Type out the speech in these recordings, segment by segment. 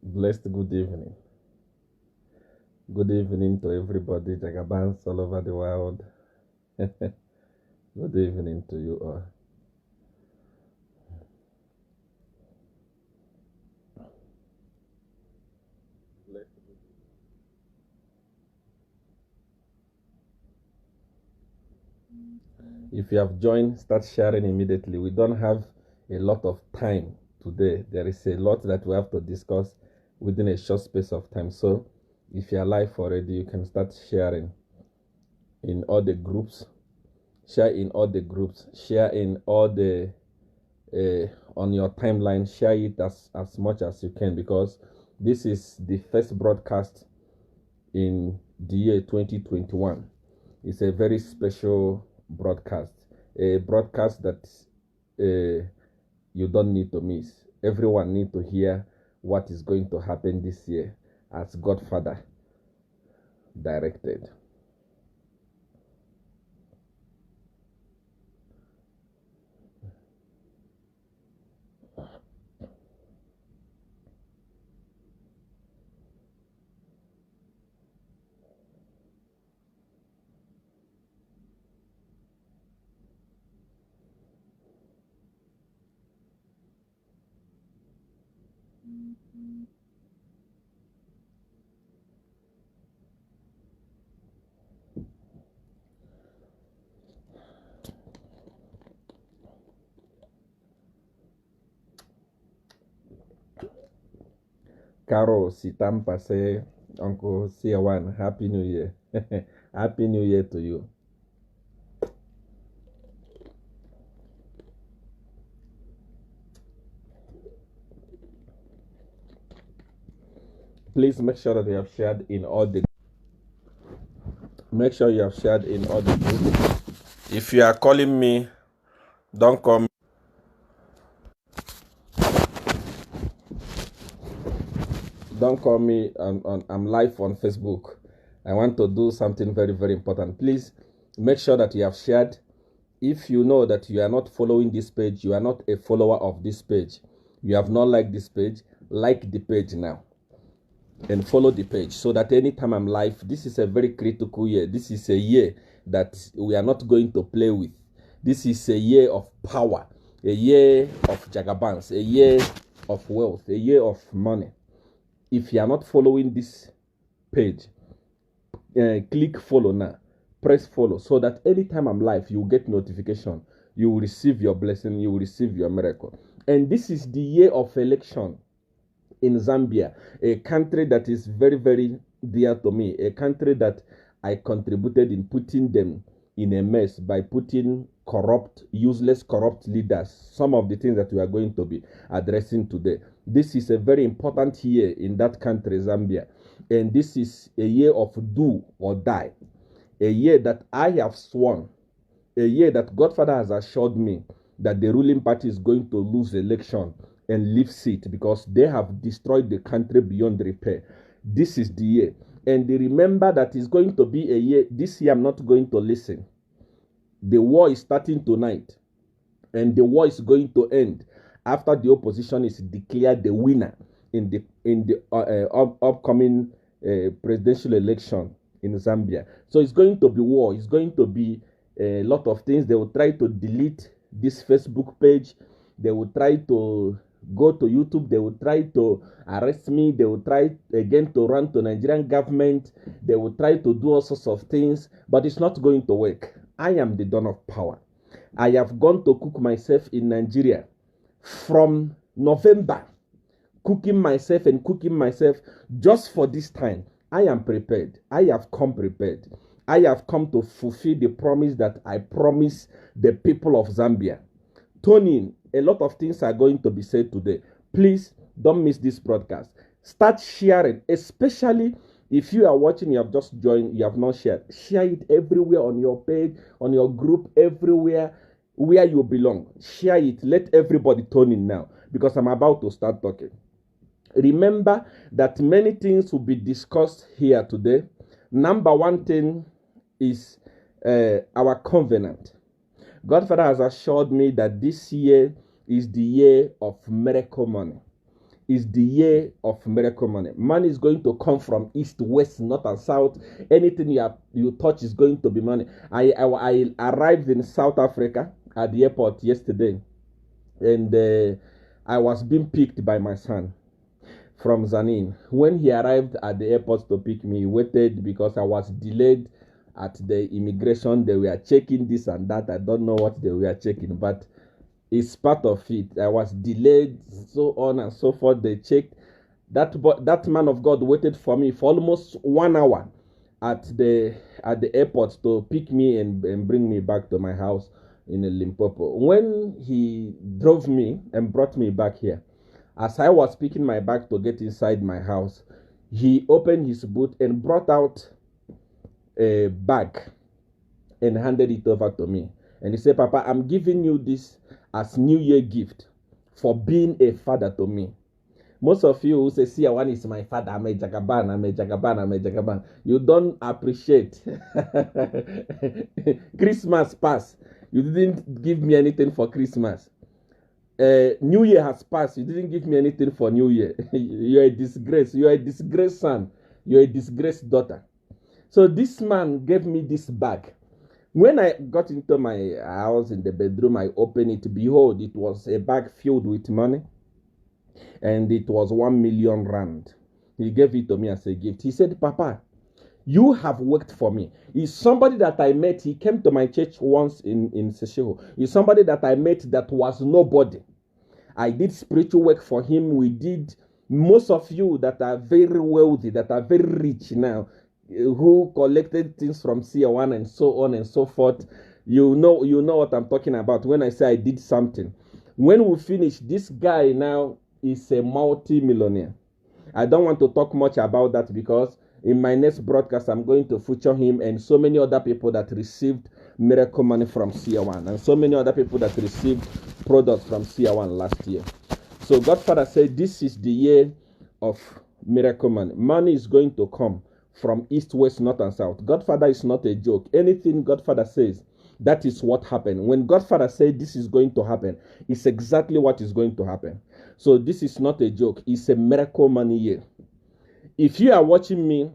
Blessed good evening. Good evening to everybody, Jagabans all over the world. Good evening to you all. If you have joined, start sharing immediately. We don't have a lot of time today. There is a lot that we have to discuss within a short space of time. So, if you're live already, you can start sharing in all the groups. Share in all the groups. Share in all the on your timeline. Share it as much as you can, because this is the first broadcast in the year 2021. It's a very special broadcast, a broadcast that you don't need to miss. Everyone need to hear what is going to happen this year as Godfather directed. Carol Sitampa say, Uncle Siawan, Happy New Year. Happy New Year to you. Please make sure that you have shared in all the groups. If you are calling me, don't call me. Don't call me. I'm live on Facebook. I want to do something very, very important. Please make sure that you have shared. If you know that you are not following this page, you are not a follower of this page, you have not liked this page, like the page now and follow the page, so that anytime I'm live, this is a very critical year. This is a year that we are not going to play with. This is a year of power, a year of Jagabans, a year of wealth, a year of money. If you are not following this page, click follow now. Press follow, so that anytime I'm live, you will get notification. You will receive your blessing. You will receive your miracle. And this is the year of election in Zambia, a country that is very, very dear to me, a country that I contributed in putting them in a mess by putting useless corrupt leaders. Some of the things that we are going to be addressing today. This is a very important year in that country, Zambia. And this is a year of do or die. A year that I have sworn, a year that Godfather has assured me that the ruling party is going to lose election and leave seat, because they have destroyed the country beyond repair. This is the year. And they remember that it's going to be a year. This year I'm not going to listen. The war is starting tonight, and the war is going to end after the opposition is declared the winner in the upcoming presidential election in Zambia. So it's going to be war. It's going to be a lot of things. They will try to delete this Facebook page. They will try to go to YouTube. They will try to arrest me. They will try again to run to Nigerian government. They will try to do all sorts of things, but it's not going to work. I am the dawn of power. I have gone to cook myself in Nigeria from November, cooking myself just for this time. I am prepared. I have come prepared. I have come to fulfill the promise that I promised the people of Zambia. Tony, a lot of things are going to be said today. Please don't miss this broadcast. Start sharing, especially if you are watching, you have just joined, you have not shared. Share it everywhere on your page, on your group, everywhere where you belong. Share it. Let everybody tune in now, because I'm about to start talking. Remember that many things will be discussed here today. Number one thing is our covenant. Godfather has assured me that this year is the year of miracle money. is the year of miracle money. Money is going to come from east, west, north, and south. Anything you touch is going to be money. I arrived in South Africa at the airport yesterday, and I was being picked by my son from Zanin. When he arrived at the airport to pick me, he waited because I was delayed at the immigration. They were checking this and that. I don't know what they were checking, but it's part of it. I was delayed, so on and so forth. They checked. That man of God waited for me for almost 1 hour at the airport to pick me and bring me back to my house in Limpopo. When he drove me and brought me back here, as I was picking my bag to get inside my house, he opened his boot and brought out a bag and handed it over to me. And he said, Papa, I'm giving you this as New Year gift for being a father to me. Most of you who say, see, one is my father, I'm a Jagaban, I'm a Jagaban, I'm a Jagaban. You don't appreciate. Christmas passed. You didn't give me anything for Christmas. New Year has passed. You didn't give me anything for New Year. You're a disgrace. You're a disgraced son. You're a disgraced daughter. So this man gave me this bag. When I got into my house in the bedroom, I opened it. Behold, it was a bag filled with money. And it was 1 million rand. He gave it to me as a gift. He said, Papa, you have worked for me. He's somebody that I met. He came to my church once in Sesheho. He's somebody that I met that was nobody. I did spiritual work for him. We did. Most of you that are very wealthy, that are very rich now, who collected things from CR1 and so on and so forth, you know what I'm talking about when I say I did something. When we finish, this guy now is a multi-millionaire. I don't want to talk much about that because in my next broadcast, I'm going to feature him and so many other people that received miracle money from CR1 and so many other people that received products from CR1 last year. So Godfather said this is the year of miracle money. Money is going to come from east, west, north, and south. Godfather is not a joke. Anything Godfather says, that is what happened. When Godfather said this is going to happen, it's exactly what is going to happen. So this is not a joke. It's a miracle money year. If you are watching me,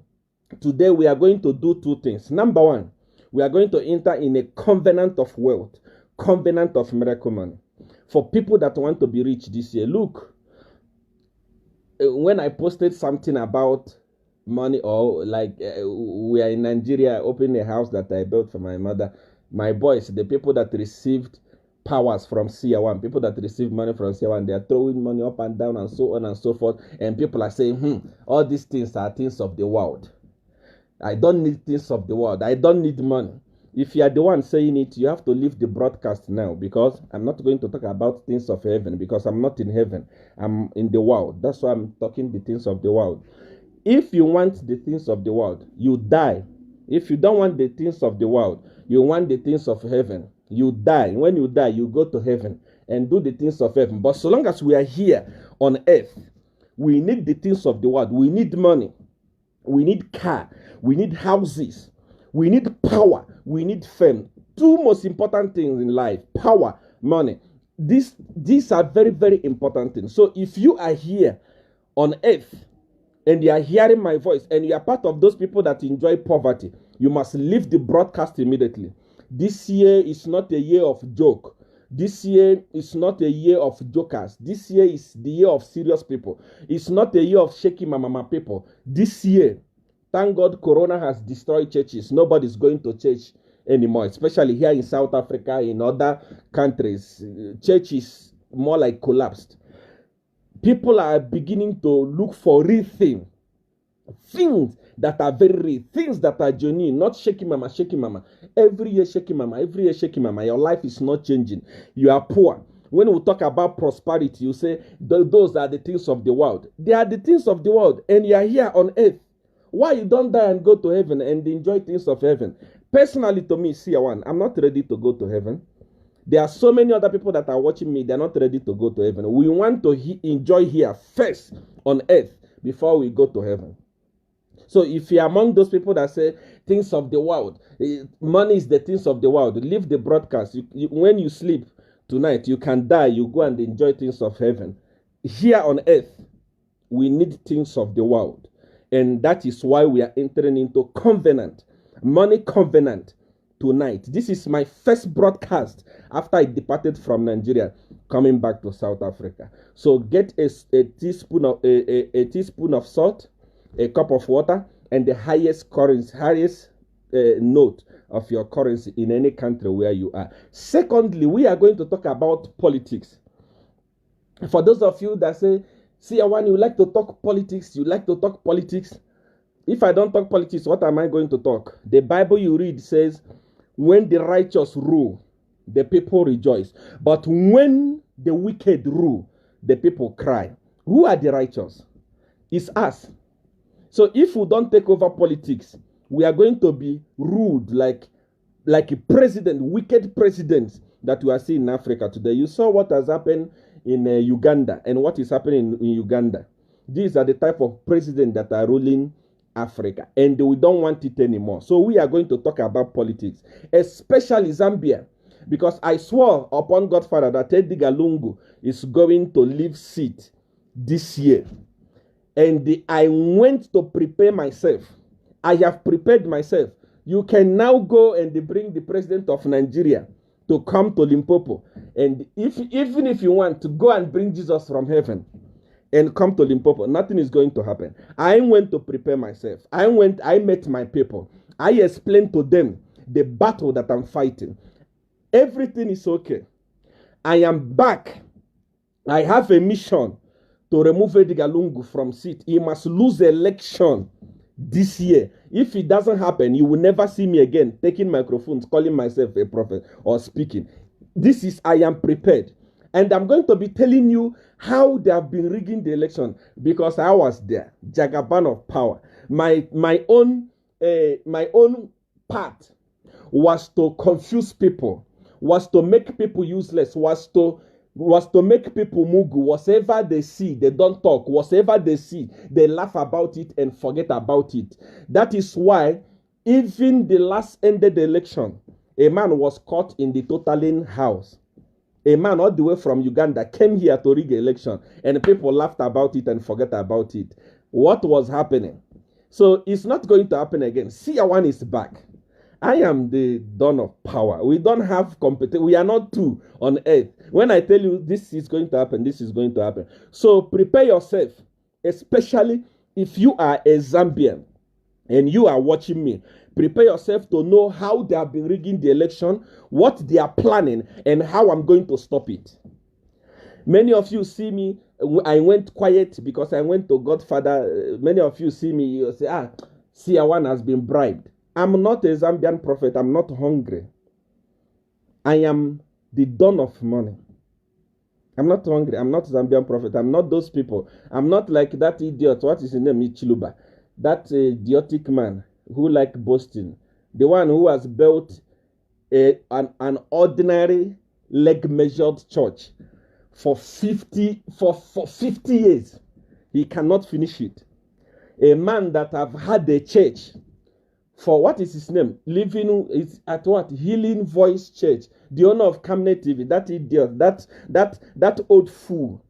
today we are going to do two things. Number one, we are going to enter in a covenant of wealth, covenant of miracle money. For people that want to be rich this year, look, when I posted something about money, or like we are in Nigeria, I opened a house that I built for my mother. My boys, the people that received powers from CR1, people that receive money from CR1, they are throwing money up and down and so on and so forth. And people are saying, all these things are things of the world. I don't need things of the world. I don't need money. If you are the one saying it, you have to leave the broadcast now, because I'm not going to talk about things of heaven, because I'm not in heaven. I'm in the world. That's why I'm talking the things of the world. If you want the things of the world, you die. If you don't want the things of the world, you want the things of heaven, you die. When you die, you go to heaven and do the things of heaven. But so long as we are here on earth, we need the things of the world. We need money. We need car. We need houses. We need power. We need fame. Two most important things in life: power, money. These are very, very important things. So if you are here on earth and you are hearing my voice and you are part of those people that enjoy poverty, you must leave the broadcast immediately. This year is not a year of joke. This year is not a year of jokers. This year is the year of serious people. It's not a year of shaky mama people. This year, thank God, Corona has destroyed churches. Nobody's going to church anymore, especially here in South Africa. In other countries, church is more like collapsed. People are beginning to look for real things that are very real, things that are genuine, not shaky mama, shaky mama. Every year shaky mama, every year shaky mama. Your life is not changing. You are poor. When we talk about prosperity, you say those are the things of the world. They are the things of the world, and you are here on earth. Why you don't die and go to heaven and enjoy things of heaven? Personally, to me, CR1, I'm not ready to go to heaven. There are so many other people that are watching me. They're not ready to go to heaven. We want to enjoy here first on earth before we go to heaven. So if you're among those people that say things of the world, money is the things of the world, leave the broadcast. When you sleep tonight, you can die. You go and enjoy things of heaven. Here on earth, We need things of the world. And that is why we are entering into covenant, money covenant tonight. This is my first broadcast after I departed from Nigeria, coming back to South Africa. So get a teaspoon of salt, a cup of water, and the highest currency, highest note of your currency in any country where you are. Secondly, we are going to talk about politics. For those of you that say, see, Awan, you like to talk politics, If I don't talk politics, what am I going to talk? The Bible you read says, when the righteous rule, the people rejoice. But when the wicked rule, the people cry. Who are the righteous? It's us. So if we don't take over politics, we are going to be ruled like a president, wicked presidents that we are seeing in Africa today. You saw what has happened in Uganda and what is happening in Uganda. These are the type of presidents that are ruling Africa, and we don't want it anymore. So we are going to talk about politics, especially Zambia, because I swore upon Godfather that Edgar Lungu is going to leave seat this year. And I went to prepare myself. I have prepared myself. You can now go and bring the president of Nigeria to come to Limpopo. And even if you want to go and bring Jesus from heaven and come to Limpopo, nothing is going to happen. I went to prepare myself. I met my people. I explained to them the battle that I'm fighting. Everything is okay. I am back. I have a mission to remove Edgar Lungu from seat. He must lose the election this year. If it doesn't happen, you will never see me again taking microphones, calling myself a prophet or speaking. I am prepared. And I'm going to be telling you how they have been rigging the election, because I was there. Jagaban of power. My own part was to confuse people, was to make people useless, was to make people mugu. Whatever they see, they don't talk. Whatever they see, they laugh about it and forget about it. That is why even the last ended election, a man was caught in the totaling house. A man all the way from Uganda came here to rig election, and people laughed about it and forget about it. What was happening? So it's not going to happen again. Siawan is back. I am the dawn of power. We don't have competition. We are not two on earth. When I tell you this is going to happen, this is going to happen. So prepare yourself, especially if you are a Zambian and you are watching me. Prepare yourself to know how they have been rigging the election, what they are planning, and how I'm going to stop it. Many of you see me, I went quiet because I went to Godfather. Many of you see me, you say, Siawan has been bribed. I'm not a Zambian prophet. I'm not hungry. I am the dawn of money. I'm not hungry. I'm not Zambian prophet. I'm not those people. I'm not like that idiot. What is his name? Ichiluba. That idiotic man who like boasting. The one who has built an ordinary leg-measured church for 50 years. He cannot finish it. A man that have had a church for, what is his name? Living is at what? Healing Voice Church. The owner of Camnet TV. That idiot. That old fool.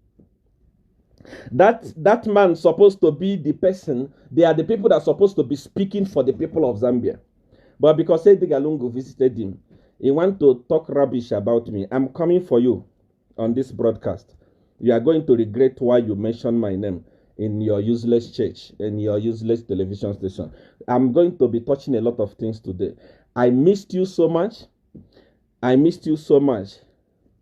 That man supposed to be the person. They are the people that are supposed to be speaking for the people of Zambia. But because Edgar Lungu visited him, he want to talk rubbish about me. I'm coming for you on this broadcast. You are going to regret why you mentioned my name in your useless church, in your useless television station. I'm going to be touching a lot of things today. I missed you so much. I missed you so much.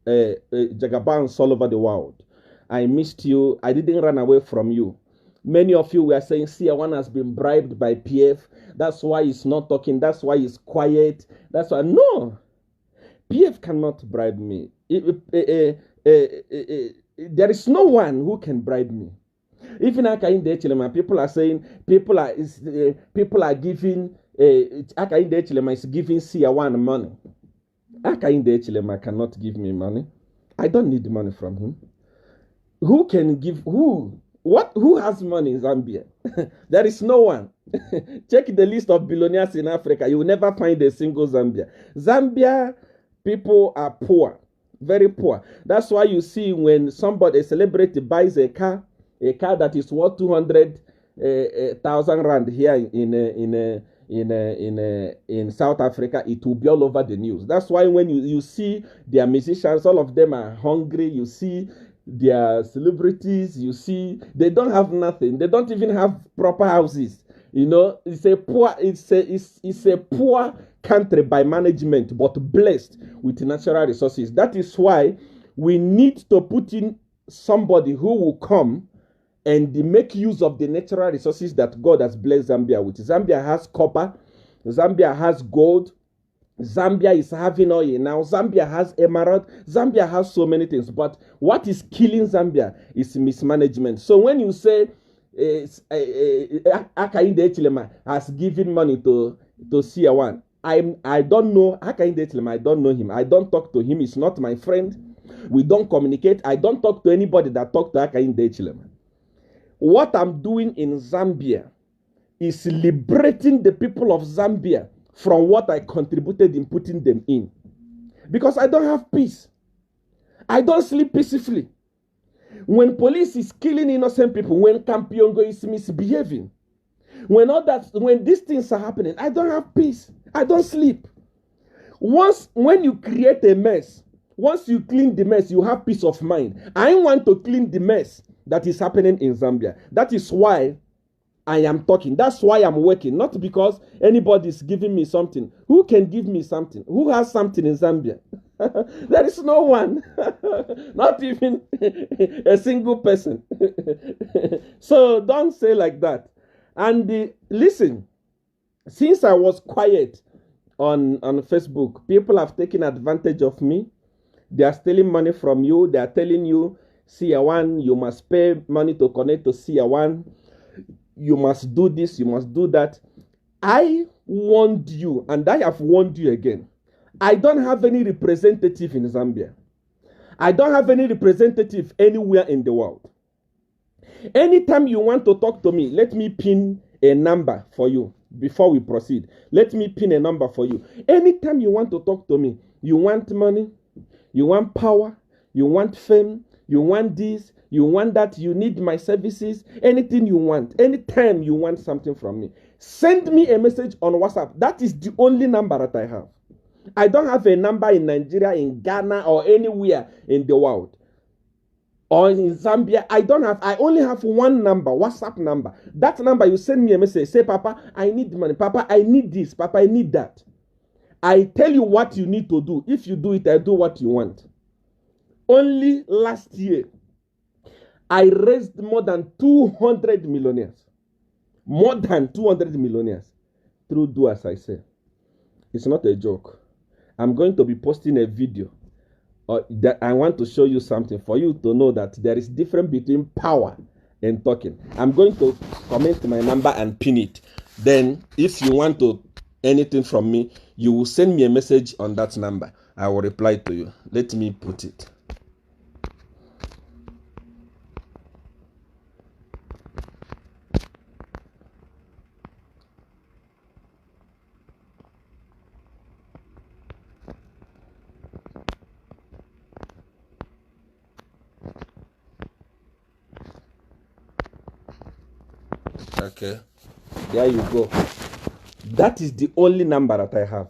Jagabans all over the world. I missed you. I didn't run away from you. Many of you were saying, Siawan has been bribed by PF. That's why he's not talking. That's why he's quiet. That's why. No. PF cannot bribe me. There is no one who can bribe me. Even Akainde Echilema, people are saying, people are giving, Akainde Echilema is giving Siawan money. Akainde Echilema cannot give me money. I don't need money from him. Who can give, who has money in Zambia? There is no one. Check the list of billionaires in Africa. You will never find a single Zambia. Zambia people are poor, very poor. That's why you see when a celebrity buys a car, a car that is worth 200,000 rand here in South Africa, it will be all over the news. That's why when you see their musicians, all of them are hungry. You see their celebrities, you see they don't have nothing. They don't even have proper houses. You know, it's a poor country by management, but blessed with natural resources. That is why we need to put in somebody who will come and make use of the natural resources that God has blessed Zambia with. Zambia has copper. Zambia has gold. Zambia is having oil now. Zambia has emerald. Zambia has so many things. But what is killing Zambia is mismanagement. So when you say Hakainde Hichilema has given money to CR1, I don't know Hakainde Hichilema. I don't know him. I don't talk to him. He's not my friend. We don't communicate. I don't talk to anybody that talk to Hakainde Hichilema. What I'm doing in Zambia is liberating the people of Zambia from what I contributed in putting them in. Because I don't have peace. I don't sleep peacefully. When police is killing innocent people, when Kampiongo is misbehaving, when these things are happening, I don't have peace. I don't sleep. When you create a mess, once you clean the mess, you have peace of mind. I want to clean the mess that is happening in Zambia. That is why I am talking. That's why I'm working. Not because anybody is giving me something. Who can give me something? Who has something in Zambia? There is no one. Not even a single person. So don't say like that. And listen, since I was quiet on Facebook, people have taken advantage of me. They are stealing money from you. They are telling you, CR1, you must pay money to connect to CR1. You must do this, you must do that. I warned you, and I have warned you again. I don't have any representative in Zambia. I don't have any representative anywhere in the world. Anytime you want to talk to me, let me pin a number for you before we proceed. Let me pin a number for you. Anytime you want to talk to me, you want money, you want power, you want fame, you want this, you want that, you need my services, anything you want, anytime you want something from me, send me a message on WhatsApp. That is the only number that I have. I don't have a number in Nigeria, in Ghana, or anywhere in the world. Or in Zambia, I only have one number, WhatsApp number. That number, you send me a message, say, Papa, I need money. Papa, I need this. Papa, I need that. I tell you what you need to do. If you do it, I do what you want. Only last year, I raised more than 200 millionaires. More than 200 millionaires through Do As I Say. It's not a joke. I'm going to be posting a video that I want to show you something for you to know that there is difference between power and talking. I'm going to comment my number and pin it. Then if you want anything from me, you will send me a message on that number. I will reply to you. Let me put it. Okay, there you go. That is the only number that I have.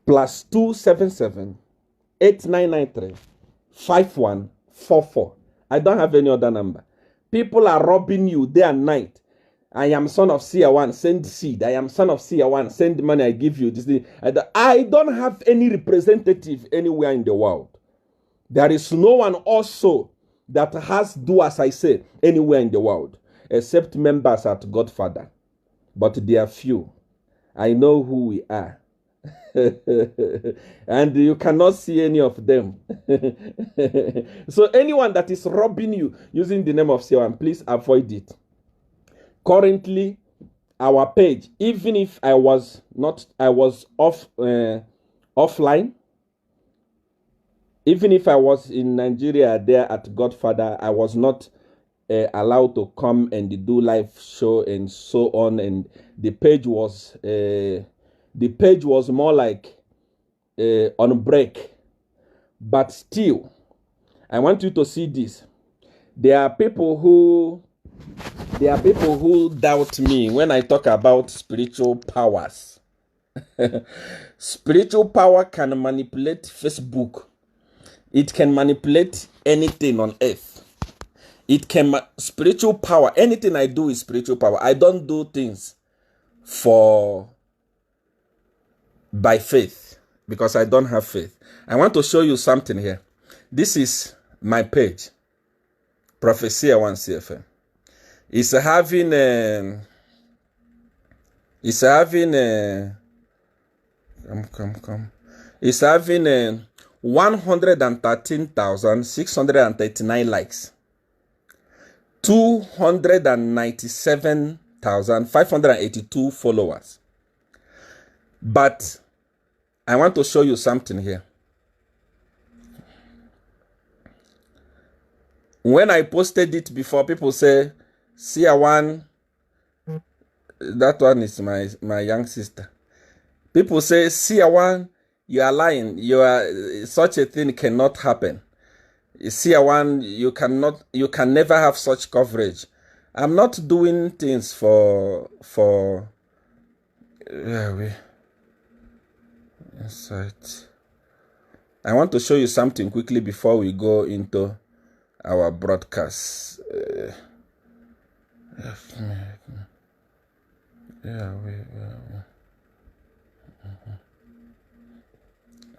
+277 8993 5144. I don't have any other number. People are robbing you day and night. I am son of CR1, send seed. I am son of CR1, send money, I give you this thing. I don't have any representative anywhere in the world. There is no one also that has Do As I Say anywhere in the world, except members at Godfather. But they are few. I know who we are. And you cannot see any of them. So anyone that is robbing you using the name of CR1, please avoid it. Currently, our page, even if I was offline, even if I was in Nigeria there at Godfather, I was not allowed to come and do live show and so on. And the page was more like on break. But still, I want you to see this. There are people who doubt me when I talk about spiritual powers. Spiritual power can manipulate Facebook. It can manipulate anything on earth. It can spiritual power. Anything I do is spiritual power. I don't do things by faith because I don't have faith. I want to show you something here. This is my page, Prophecia 1 CFM. It's having 113,639 likes, 297,582 followers. But I want to show you something here. When I posted it before, people say, Sia One, that one is my young sister. People say, Sia One, you are lying. Such a thing cannot happen. Sia One, you can never have such coverage. I'm not doing things for insight. I want to show you something quickly before we go into our broadcast.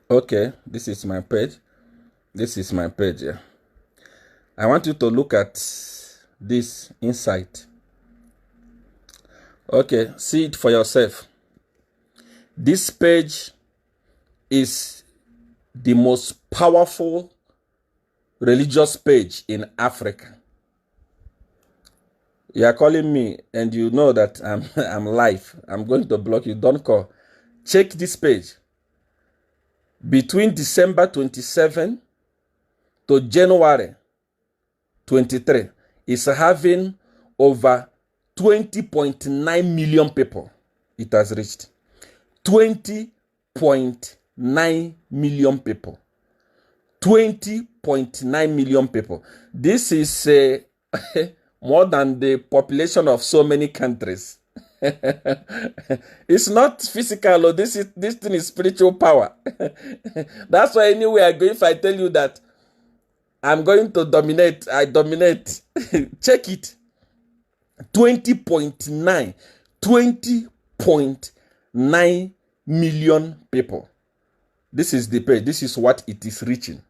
Okay, this is my page. Yeah. I want you to look at this insight. Okay, see it for yourself. This page is the most powerful religious page in Africa. You are calling me and you know that I'm live. I'm going to block you. Don't call. Check this page. Between December 27 to January 23, it's having over 20.9 million people. It has reached 20.9 million people. 20.9 million people. This is more than the population of so many countries. It's not physical. This thing is spiritual power. That's why anywhere I go, if I tell you that I'm going to dominate, I dominate. Check it. 20.9 million people. This is the page. This is what it is reaching.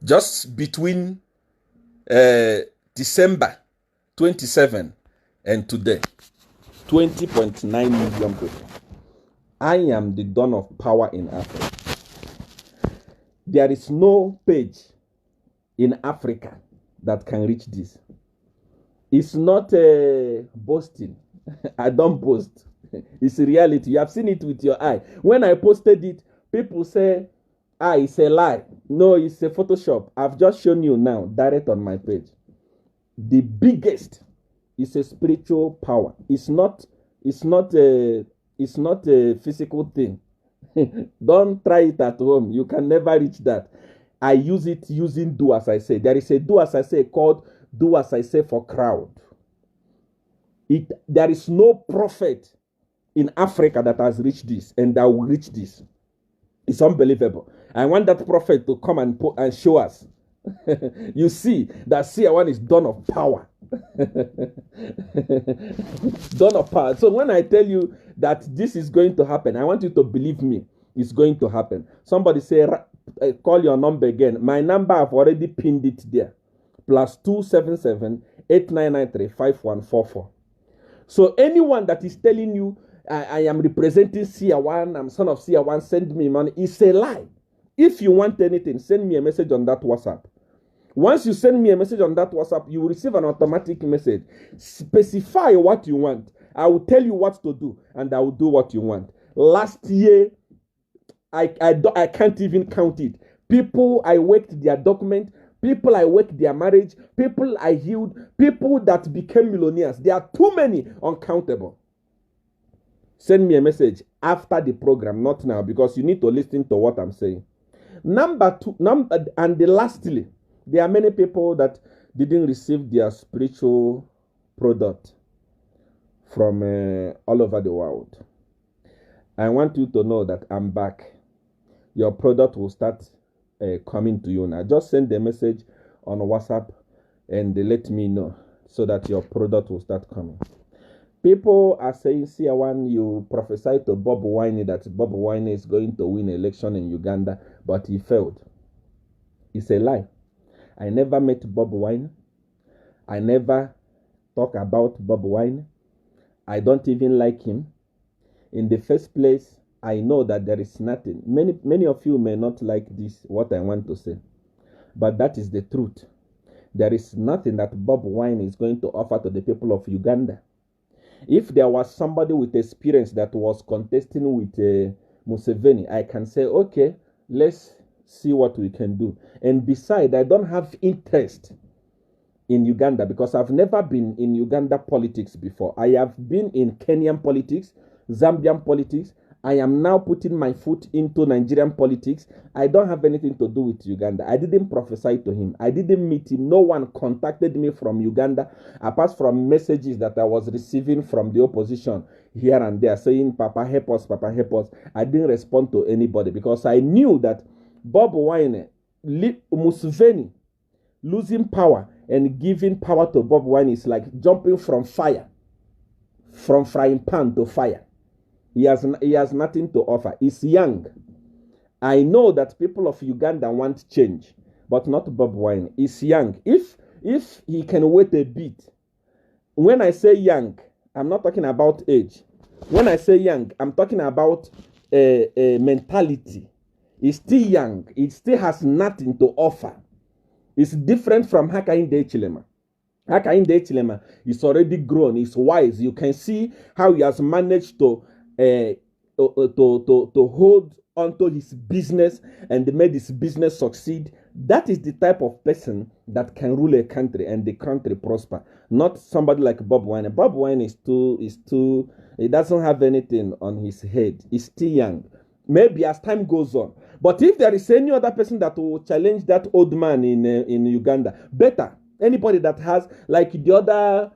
Just between December 27 and today, 20.9 million people. I am the dawn of power in Africa. There is no page in Africa that can reach this. It's not boasting. I don't boast. It's a reality. You have seen it with your eye. When I posted it, people say, it's a lie. No, it's a Photoshop. I've just shown you now, direct on my page. The biggest is a spiritual power. It's not a physical thing. Don't try it at home. You can never reach that. I use it using do as I say. There is a do as I say called do as I say for crowd. There is no prophet in Africa that has reached this and that will reach this. It's unbelievable. I want that prophet to come and show us. You see that Sia One is dawn of power. Dawn of power. So when I tell you that this is going to happen, I want you to believe me. It's going to happen. Somebody say, call your number again. My number, I've already pinned it there. +277 8993 5144. So anyone that is telling you I am representing Sia One, I'm son of Sia One, send me money, it's a lie. If you want anything, send me a message on that WhatsApp. Once you send me a message on that WhatsApp, you will receive an automatic message. Specify what you want. I will tell you what to do, and I will do what you want. Last year, I can't even count it. People I worked their document, people I worked their marriage, people I healed, people that became millionaires. There are too many, uncountable. Send me a message after the program, not now, because you need to listen to what I'm saying. Lastly, there are many people that didn't receive their spiritual product from all over the world, I want you to know that I'm back. Your product will start coming to you now. Just send a message on WhatsApp and let me know so that your product will start coming. People are saying, CR1, you prophesied to Bob Wine that Bob Wine is going to win election in Uganda, but he failed. It's a lie. I never met Bob Wine. I never talk about Bob Wine. I don't even like him. In the first place, I know that there is nothing. Many of you may not like this, what I want to say, but that is the truth. There is nothing that Bob Wine is going to offer to the people of Uganda. If there was somebody with experience that was contesting with Museveni, I can say, okay, let's see what we can do. And besides, I don't have interest in Uganda because I've never been in Uganda politics before. I have been in Kenyan politics, Zambian politics. I am now putting my foot into Nigerian politics. I don't have anything to do with Uganda. I didn't prophesy to him. I didn't meet him. No one contacted me from Uganda, apart from messages that I was receiving from the opposition here and there saying, Papa, help us, Papa, help us. I didn't respond to anybody because I knew that Bob Wine, Museveni, losing power and giving power to Bob Wine is like jumping from fire, from frying pan to fire. He has nothing to offer. He's young. I know that people of Uganda want change, but not Bob Wine. He's young. If he can wait a bit. When I say young, I'm not talking about age. When I say young, I'm talking about a mentality. He's still young. He still has nothing to offer. It's different from Hakainde Hichilema. Hakainde Hichilema is already grown. He's wise. You can see how he has managed to hold onto his business and made his business succeed. That is the type of person that can rule a country and the country prosper. Not somebody like Bob Wine. Bob Wine is too, he doesn't have anything on his head. He's still young. Maybe as time goes on. But if there is any other person that will challenge that old man in Uganda, better. Anybody that has, like the other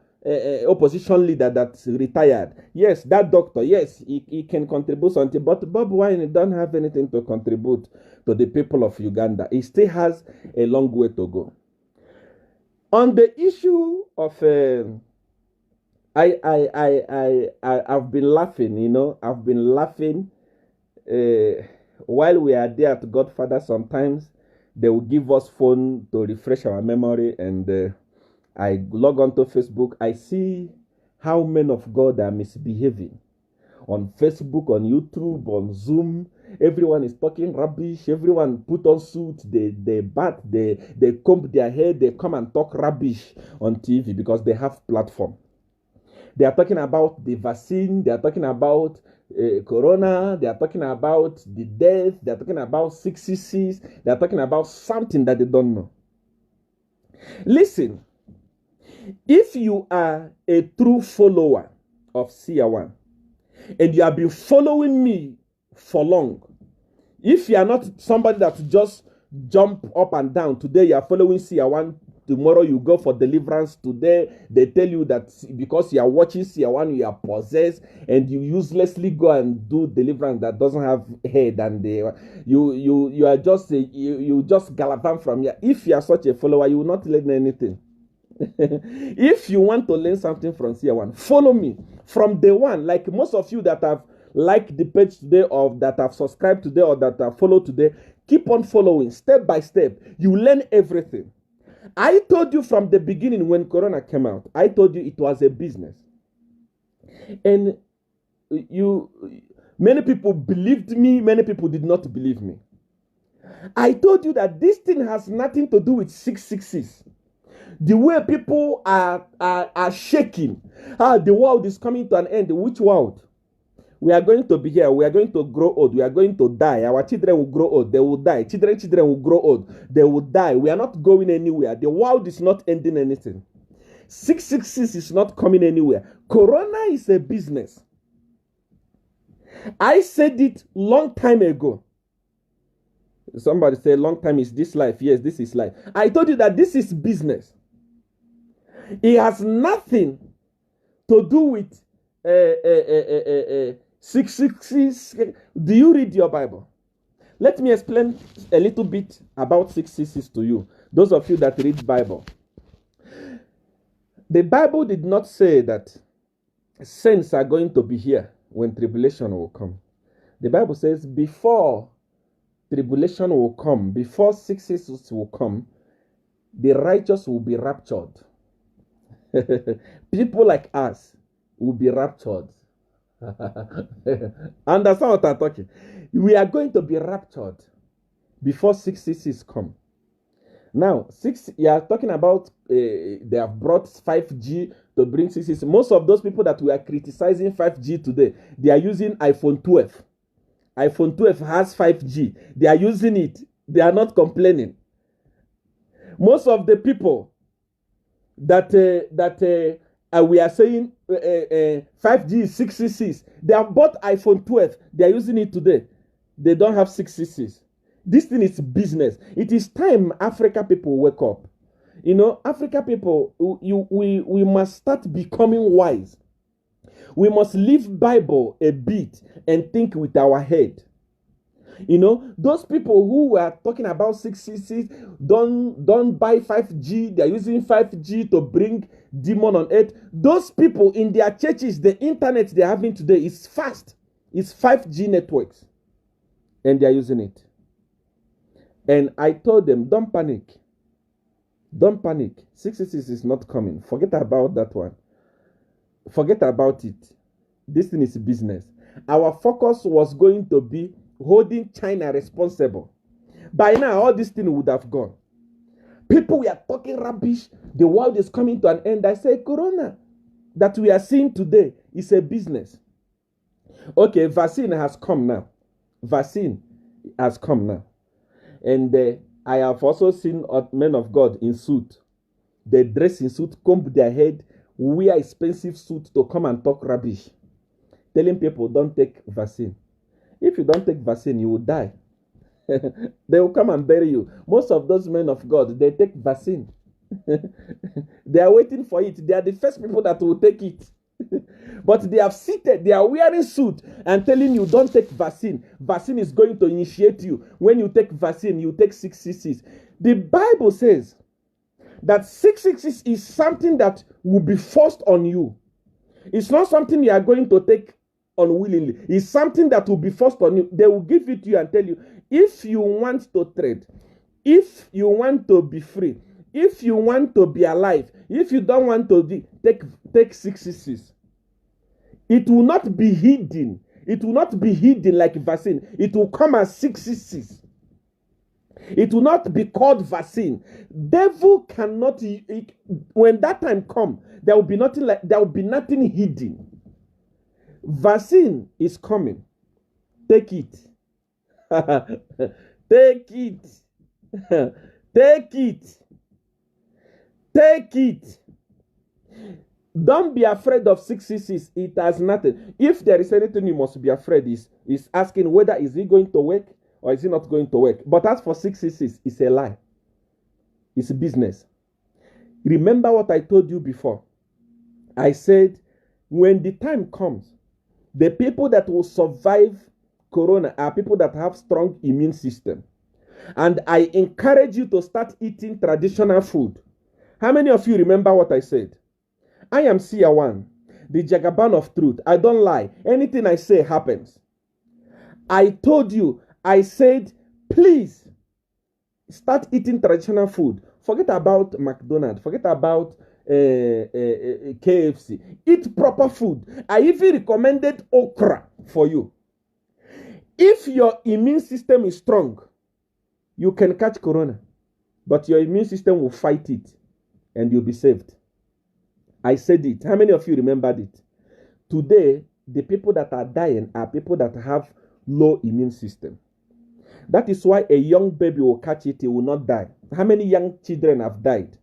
opposition leader that's retired. Yes, that doctor, yes, he can contribute something, but Bob Wine don't have anything to contribute to the people of Uganda. He still has a long way to go. On the issue of, I've been laughing, you know, I've been laughing while we are there at Godfather. Sometimes they will give us phone to refresh our memory, and I log onto Facebook. I see how men of God are misbehaving on Facebook, on YouTube, on Zoom. Everyone is talking rubbish. Everyone put on suits. They bat. They comb their hair. They come and talk rubbish on TV because they have platform. They are talking about the vaccine. They are talking about corona. They are talking about the death. They are talking about 666. They are talking about something that they don't know. Listen. If you are a true follower of CR1 and you have been following me for long, if you are not somebody that just jump up and down, today you are following CR1, tomorrow you go for deliverance, today they tell you that because you are watching CR1 you are possessed, and you uselessly go and do deliverance that doesn't have head, and you are just you just gallivant from here. If you are such a follower, you will not learn anything. If you want to learn something from CR1, follow me from day one. Like most of you that have liked the page today, or that have subscribed today, or that have followed today, keep on following step by step. You learn everything. I told you from the beginning when Corona came out, I told you it was a business. And many people believed me, many people did not believe me. I told you that this thing has nothing to do with 666. The way people are shaking. The world is coming to an end. Which world? We are going to be here. We are going to grow old. We are going to die. Our children will grow old. They will die. Children will grow old. They will die. We are not going anywhere. The world is not ending anything. 666 is not coming anywhere. Corona is a business. I said it long time ago. Somebody said long time is this life. Yes, this is life. I told you that this is business. It has nothing to do with 666. Do you read your Bible? Let me explain a little bit about 666 to you, those of you that read Bible. The Bible did not say that saints are going to be here when tribulation will come. The Bible says before tribulation will come, before 666 will come, the righteous will be raptured. People like us will be raptured. Understand what I'm talking? We are going to be raptured before 666 come. Now, you are talking about they have brought 5G to bring 666. Most of those people that we are criticizing 5G today, they are using iPhone 12. iPhone 12 has 5G. They are using it. They are not complaining. Most of the people that we are saying 5G is 666, they have bought iPhone 12. They are using it today. They don't have 666. This thing is business. It is time Africa people wake up. You know, Africa people, we must start becoming wise. We must leave Bible a bit and think with our head. You know, those people who were talking about 666, don't buy 5G. They're using 5G to bring demon on earth. Those people in their churches, the internet they're having today is fast. It's 5G networks. And they're using it. And I told them, don't panic. Don't panic. 666 is not coming. Forget about that one. Forget about it. This thing is business. Our focus was going to be holding China responsible. By now, all this thing would have gone. People were talking rubbish. The world is coming to an end. I say, Corona that we are seeing today is a business. Okay, vaccine has come now. Vaccine has come now. And I have also seen men of God in suit. They dress in suit, comb their head, wear expensive suit to come and talk rubbish. Telling people don't take vaccine. If you don't take vaccine, you will die. They will come and bury you. Most of those men of God, they take vaccine. They are waiting for it. They are the first people that will take it. But they have seated, they are wearing suit and telling you don't take vaccine. Vaccine is going to initiate you. When you take vaccine, you take 666. The Bible says that 666 is something that will be forced on you. It's not something you are going to take unwillingly. It's something that will be forced on you. They will give it to you and tell you, if you want to trade, if you want to be free, if you want to be alive, if you don't want to take 666. It will not be hidden. It will not be hidden like vaccine. It will come as 666. It will not be called vaccine. Devil cannot. When that time comes, there will be nothing like. There will be nothing hidden. Vaccine is coming. Take it. Take it. Take it. Take it. Don't be afraid of 666. It has nothing. If there is anything you must be afraid is asking whether is it going to work or is it not going to work. But as for 666, it's a lie. It's a business. Remember what I told you before. I said, when the time comes, the people that will survive Corona are people that have strong immune system. And I encourage you to start eating traditional food. How many of you remember what I said? I am Sia1, the Jagaban of truth. I don't lie. Anything I say happens. I told you, I said, please start eating traditional food. Forget about McDonald's. Forget about KFC. Eat proper food. I even recommended okra for you. If your immune system is strong, you can catch Corona. But your immune system will fight it and you'll be saved. I said it. How many of you remembered it? Today, the people that are dying are people that have low immune system. That is why a young baby will catch it, he will not die. How many young children have died?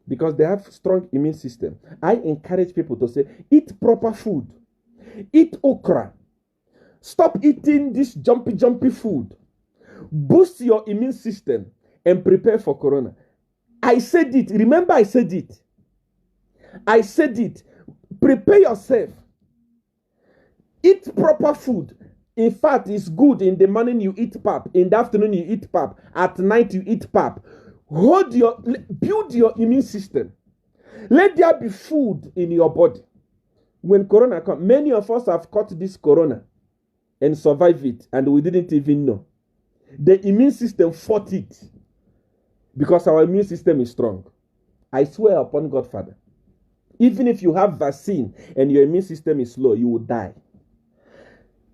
Because they have strong immune system. I encourage people to say, eat proper food. Eat okra. Stop eating this jumpy food. Boost your immune system and prepare for Corona. I said it. Remember I said it. I said it. Prepare yourself. Eat proper food. In fact, it's good in the morning you eat pap, in the afternoon you eat pap, at night you eat pap. Build your immune system. Let there be food in your body. When corona comes, many of us have caught this corona and survived it, and we didn't even know. The immune system fought it because our immune system is strong. I swear upon God, Father, even if you have vaccine and your immune system is low, you will die.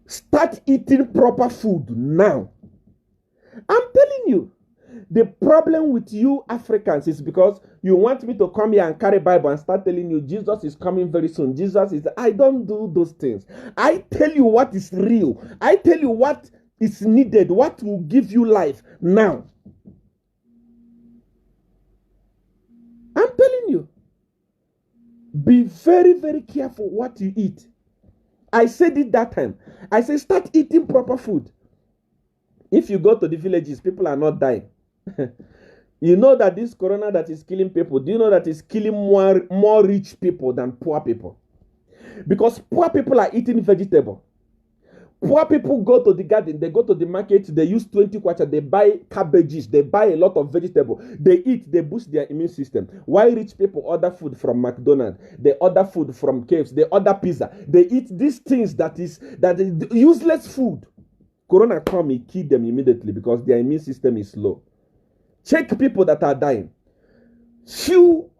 Start eating proper food now. I'm telling you, the problem with you Africans is because you want me to come here and carry Bible and start telling you Jesus is coming very soon. I don't do those things. I tell you what is real. I tell you what is needed, what will give you life now. I'm telling you, be very, very careful what you eat. I said it that time. I said start eating proper food. If you go to the villages, people are not dying. You know that this corona that is killing people, do you know that it's killing more rich people than poor people? Because poor people are eating vegetable. Poor people go to the garden, they go to the market, they use 20 kwacha, they buy cabbages, they buy a lot of vegetable. They eat, they boost their immune system. Why rich people order food from McDonald's? They order food from KFC, they order pizza. They eat these things that is useless food. Corona come, it kill them immediately because their immune system is low. Check people that are dying. Few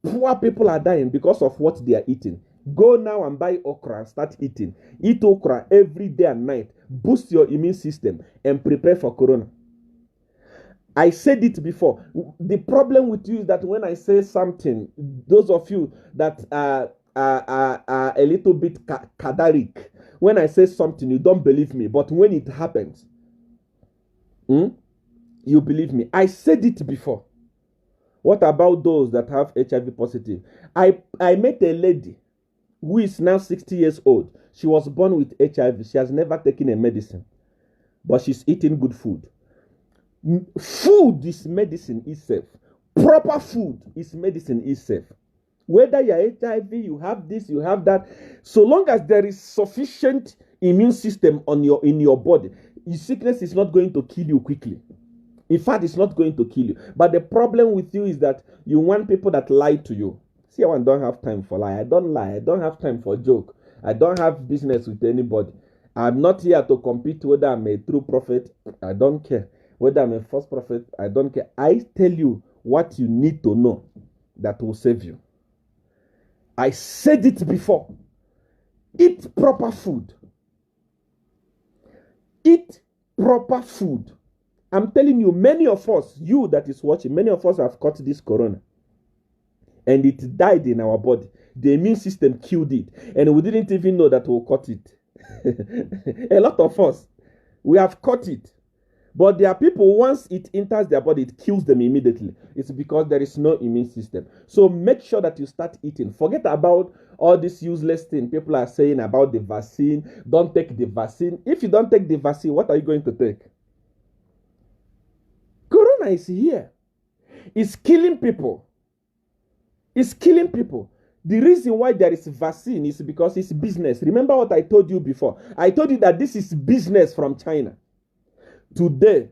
poor people are dying because of what they are eating. Go now and buy okra and start eating. Eat okra every day and night. Boost your immune system and prepare for corona. I said it before. The problem with you is that when I say something, those of you that are a little bit cadaric, when I say something, you don't believe me. But when it happens, you believe me. I said it before. What about those that have HIV positive? I met a lady who is now 60 years old. She was born with HIV. She has never taken a medicine, but she's eating good food. Food is medicine itself. Proper food is medicine itself. Whether you're HIV, you have this, you have that, so long as there is sufficient immune system in your body, your sickness is not going to kill you quickly. In fact, it's not going to kill you. But the problem with you is that you want people that lie to you. See, I don't have time for lie. I don't lie. I don't have time for joke. I don't have business with anybody. I'm not here to compete whether I'm a true prophet. I don't care. Whether I'm a false prophet, I don't care. I tell you what you need to know that will save you. I said it before. Eat proper food. Eat proper food. I'm telling you, many of us, you that is watching, many of us have caught this corona. And it died in our body. The immune system killed it. And we didn't even know that we caught it. A lot of us, we have caught it. But there are people, once it enters their body, it kills them immediately. It's because there is no immune system. So make sure that you start eating. Forget about all this useless thing people are saying about the vaccine. Don't take the vaccine. If you don't take the vaccine, what are you going to take? Corona is here. It's killing people. It's killing people. The reason why there is vaccine is because it's business. Remember what I told you before. I told you that this is business from China. Today,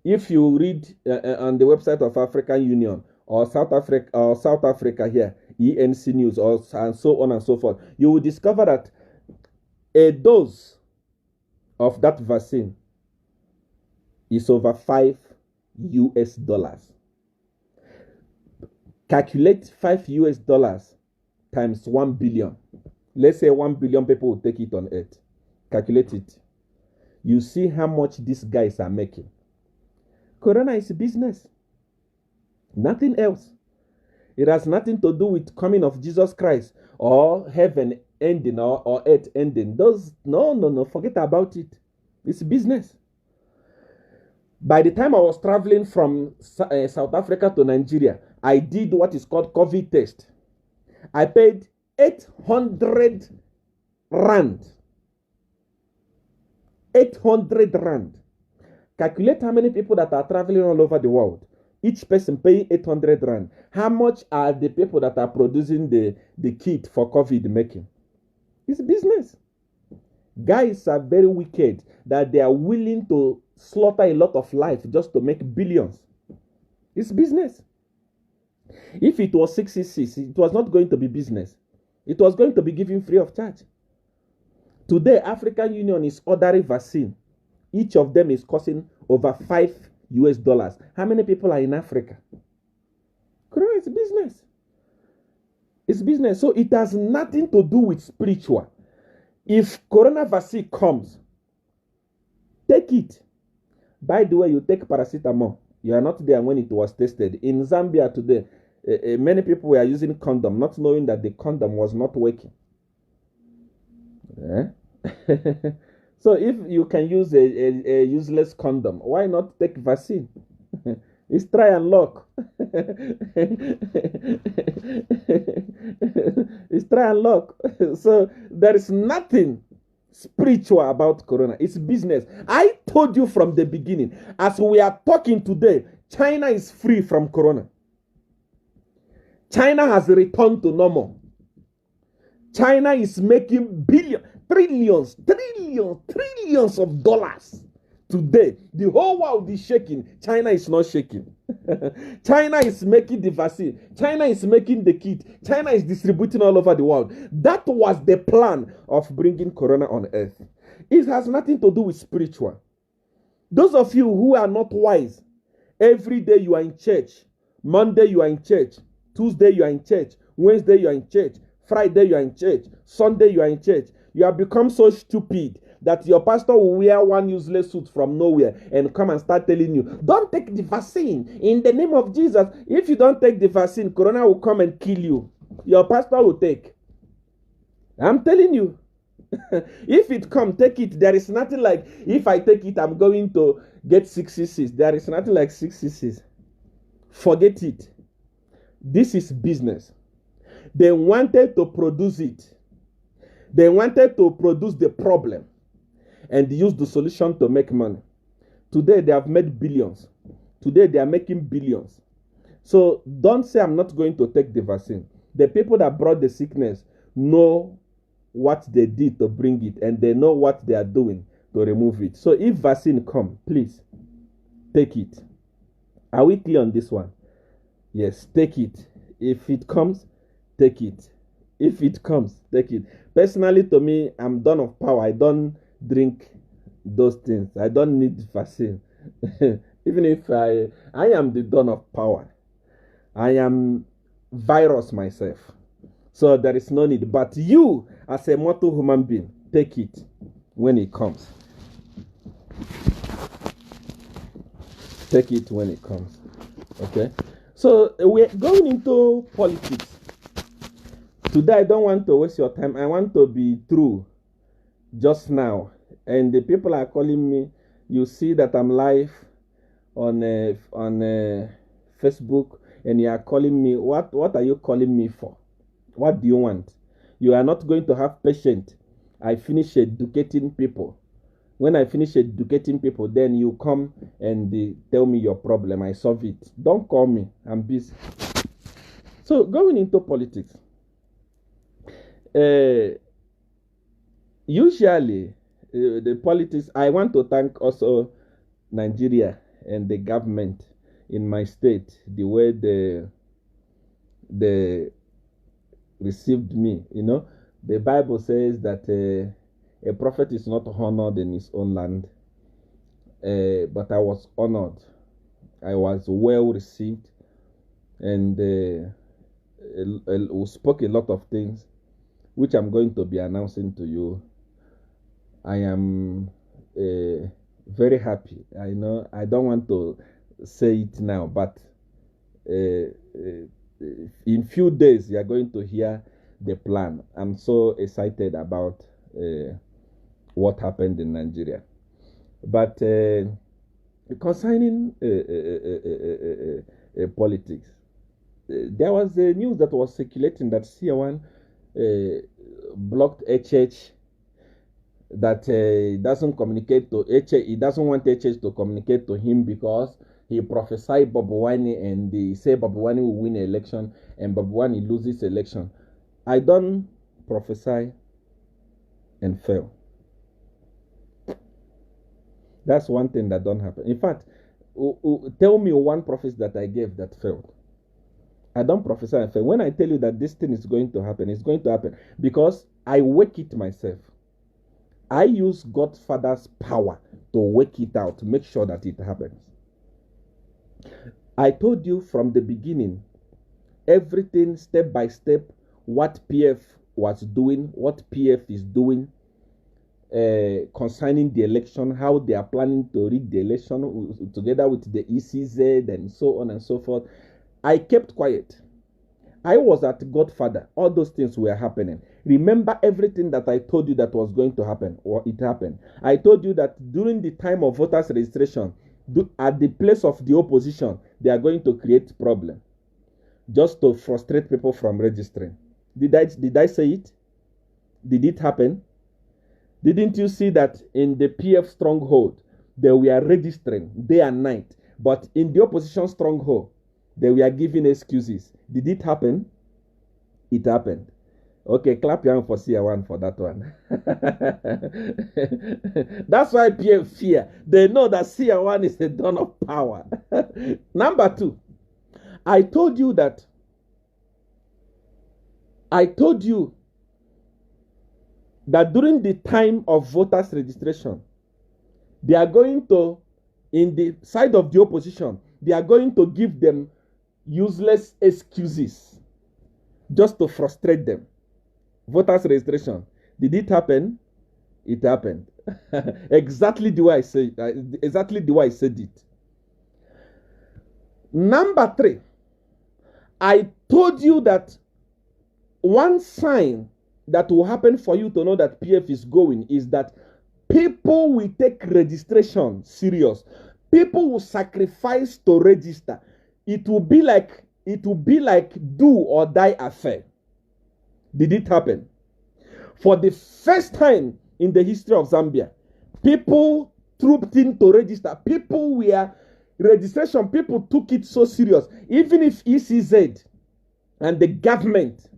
if you read on the website of African Union or South Africa here, ENC News, and so on and so forth, you will discover that a dose of that vaccine is over $5 US. Calculate $5 US times 1 billion. Let's say 1 billion people will take it on Earth. Calculate it. You see how much these guys are making. Corona is business. Nothing else. It has nothing to do with coming of Jesus Christ or heaven ending or earth ending. No, forget about it. It's business. By the time I was traveling from South Africa to Nigeria, I did what is called COVID test. I paid 800 rand. 800 rand. Calculate how many people that are traveling all over the world Each person paying 800 rand. How much are the people that are producing the kit for COVID making? It's business. Guys are very wicked that they are willing to slaughter a lot of life just to make billions. It's business. If it was 666, it was not going to be business. It was going to be given free of charge. Today, African Union is ordering vaccine. Each of them is costing over $5. How many people are in Africa? Correct, it's business. It's business. So it has nothing to do with spiritual. If corona vaccine comes, take it. By the way, you take paracetamol. You are not there when it was tested. In Zambia today, many people were using condom, not knowing that the condom was not working. So if you can use a useless condom, why not take vaccine? It's try and lock. It's try and lock. So there is nothing spiritual about corona. It's business. I told you from the beginning, as we are talking today, China is free from corona. China has returned to normal. China is making trillions of dollars today. The whole world is shaking. China is not shaking. China is making the vaccine. China is making the kit. China is distributing all over the world. That was the plan of bringing corona on earth. It has nothing to do with spiritual. Those of you who are not wise, every day you are in church. Monday you are in church. Tuesday you are in church. Wednesday you are in church. Friday you are in church. Sunday you are in church. You have become so stupid that your pastor will wear one useless suit from nowhere and come and start telling you, don't take the vaccine in the name of Jesus. If you don't take the vaccine, corona will come and kill you. Your pastor will take. I'm telling you. If it comes, take it. There is nothing like, if I take it, I'm going to get 666. There is nothing like 666. Forget it. This is business. They wanted to produce it. They wanted to produce the problem and use the solution to make money. Today, they have made billions. Today, they are making billions. So don't say I'm not going to take the vaccine. The people that brought the sickness know what they did to bring it, and they know what they are doing to remove it. So if vaccine come, please take it. Are we clear on this one? Yes, take it. If it comes, take it. If it comes, take it. Personally, to me, I'm done of power. I don't drink those things. I don't need vaccine. Even if I am the dawn of power. I am virus myself. So there is no need. But you, as a mortal human being, take it when it comes. Take it when it comes. Okay? So we're going into politics. Today, I don't want to waste your time. I want to be true just now. And the people are calling me. You see that I'm live on Facebook, and you are calling me. What are you calling me for? What do you want? You are not going to have patience. I finish educating people. When I finish educating people, then you come and tell me your problem. I solve it. Don't call me. I'm busy. So going into politics. Usually the politics, I want to thank also Nigeria and the government in my state, the way they received me. You know, the Bible says that a prophet is not honored in his own land, but I was honored. I was well received, and we spoke a lot of things which I'm going to be announcing to you. I am very happy. I know I don't want to say it now, but in few days you are going to hear the plan. I'm so excited about what happened in Nigeria. But concerning politics, there was a news that was circulating that CR1 blocked HH, that doesn't communicate to HH. He doesn't want HH to communicate to him because he prophesied Bobi Wine and they say Bobi Wine will win an election and Bobi Wine loses election. I don't prophesy and fail. That's one thing that don't happen. In fact, tell me one prophecy that I gave that failed. I don't prophesy and fail. When I tell you that this thing is going to happen, it's going to happen because I work it myself. I use Godfather's power to work it out, to make sure that it happens. I told you from the beginning, everything step by step, what PF was doing, what PF is doing, concerning the election, how they are planning to rig the election together with the ECZ and so on and so forth. I kept quiet. I was at Godfather. All those things were happening. Remember everything that I told you that was going to happen, or it happened. I told you that during the time of voters registration, at the place of the opposition, they are going to create problem just to frustrate people from registering. Did I say it? Did it happen? Didn't you see that in the PF stronghold, they were registering day and night, but in the opposition stronghold, they were giving excuses. Did it happen? It happened. Okay, clap your hand for CR1 for that one. That's why PF fear. They know that CR1 is the dawn of power. Number 2, I told you that during the time of voters registration, they are going to, in the side of the opposition, they are going to give them useless excuses just to frustrate them. Voters registration. Did it happen? It happened. Exactly the way I said it. Number 3, I told you that one sign that will happen for you to know that PF is going is that people will take registration serious. People will sacrifice to register. It will be like do or die affair. Did it happen? For the first time in the history of Zambia, people trooped in to register. People took it so serious. Even if ECZ and the government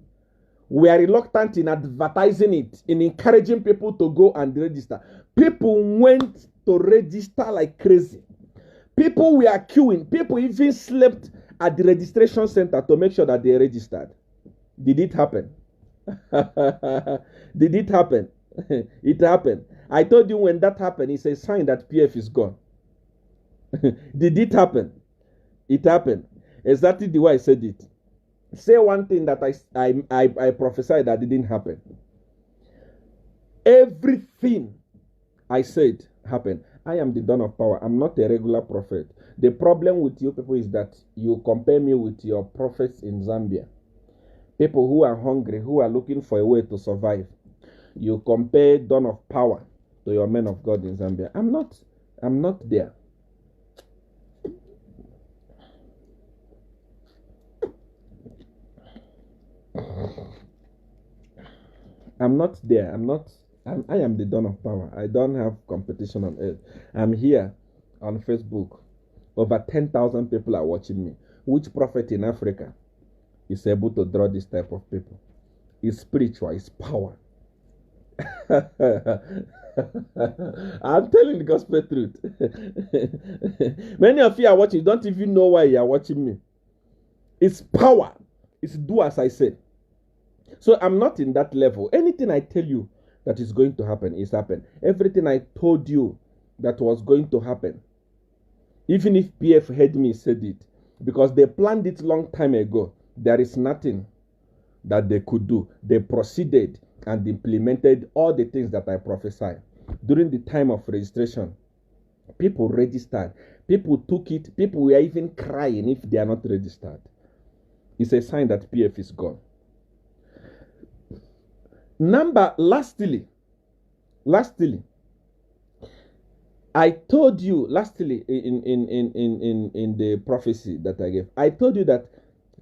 were reluctant in advertising it, in encouraging people to go and register, people went to register like crazy. People were queuing. People even slept at the registration center to make sure that they registered. Did it happen? Did it happen? It happened. I told you when that happened, it's a sign that PF is gone. Did it happen? It happened. Exactly the way I said it. Say one thing that I prophesied that didn't happen. Everything I said happened. I am the dawn of power. I'm not a regular prophet. The problem with you people is that you compare me with your prophets in Zambia. People who are hungry, who are looking for a way to survive. You compare dawn of power to your men of God in Zambia. I'm not there. I'm not there. I am the dawn of power. I don't have competition on earth. I'm here on Facebook. Over 10,000 people are watching me. Which prophet in Africa is able to draw this type of people? It's spiritual, it's power. I'm telling the gospel truth. Many of you are watching, you don't even know why you are watching me. It's power. It's do as I say. So I'm not in that level. Anything I tell you that is going to happen is happen. Everything I told you that was going to happen, even if PF heard me said it, because they planned it long time ago, there is nothing that they could do. They proceeded and implemented all the things that I prophesied. During the time of registration, people registered. People took it. People were even crying if they are not registered. It's a sign that PF is gone. Lastly, I told you, in the prophecy that I gave, I told you that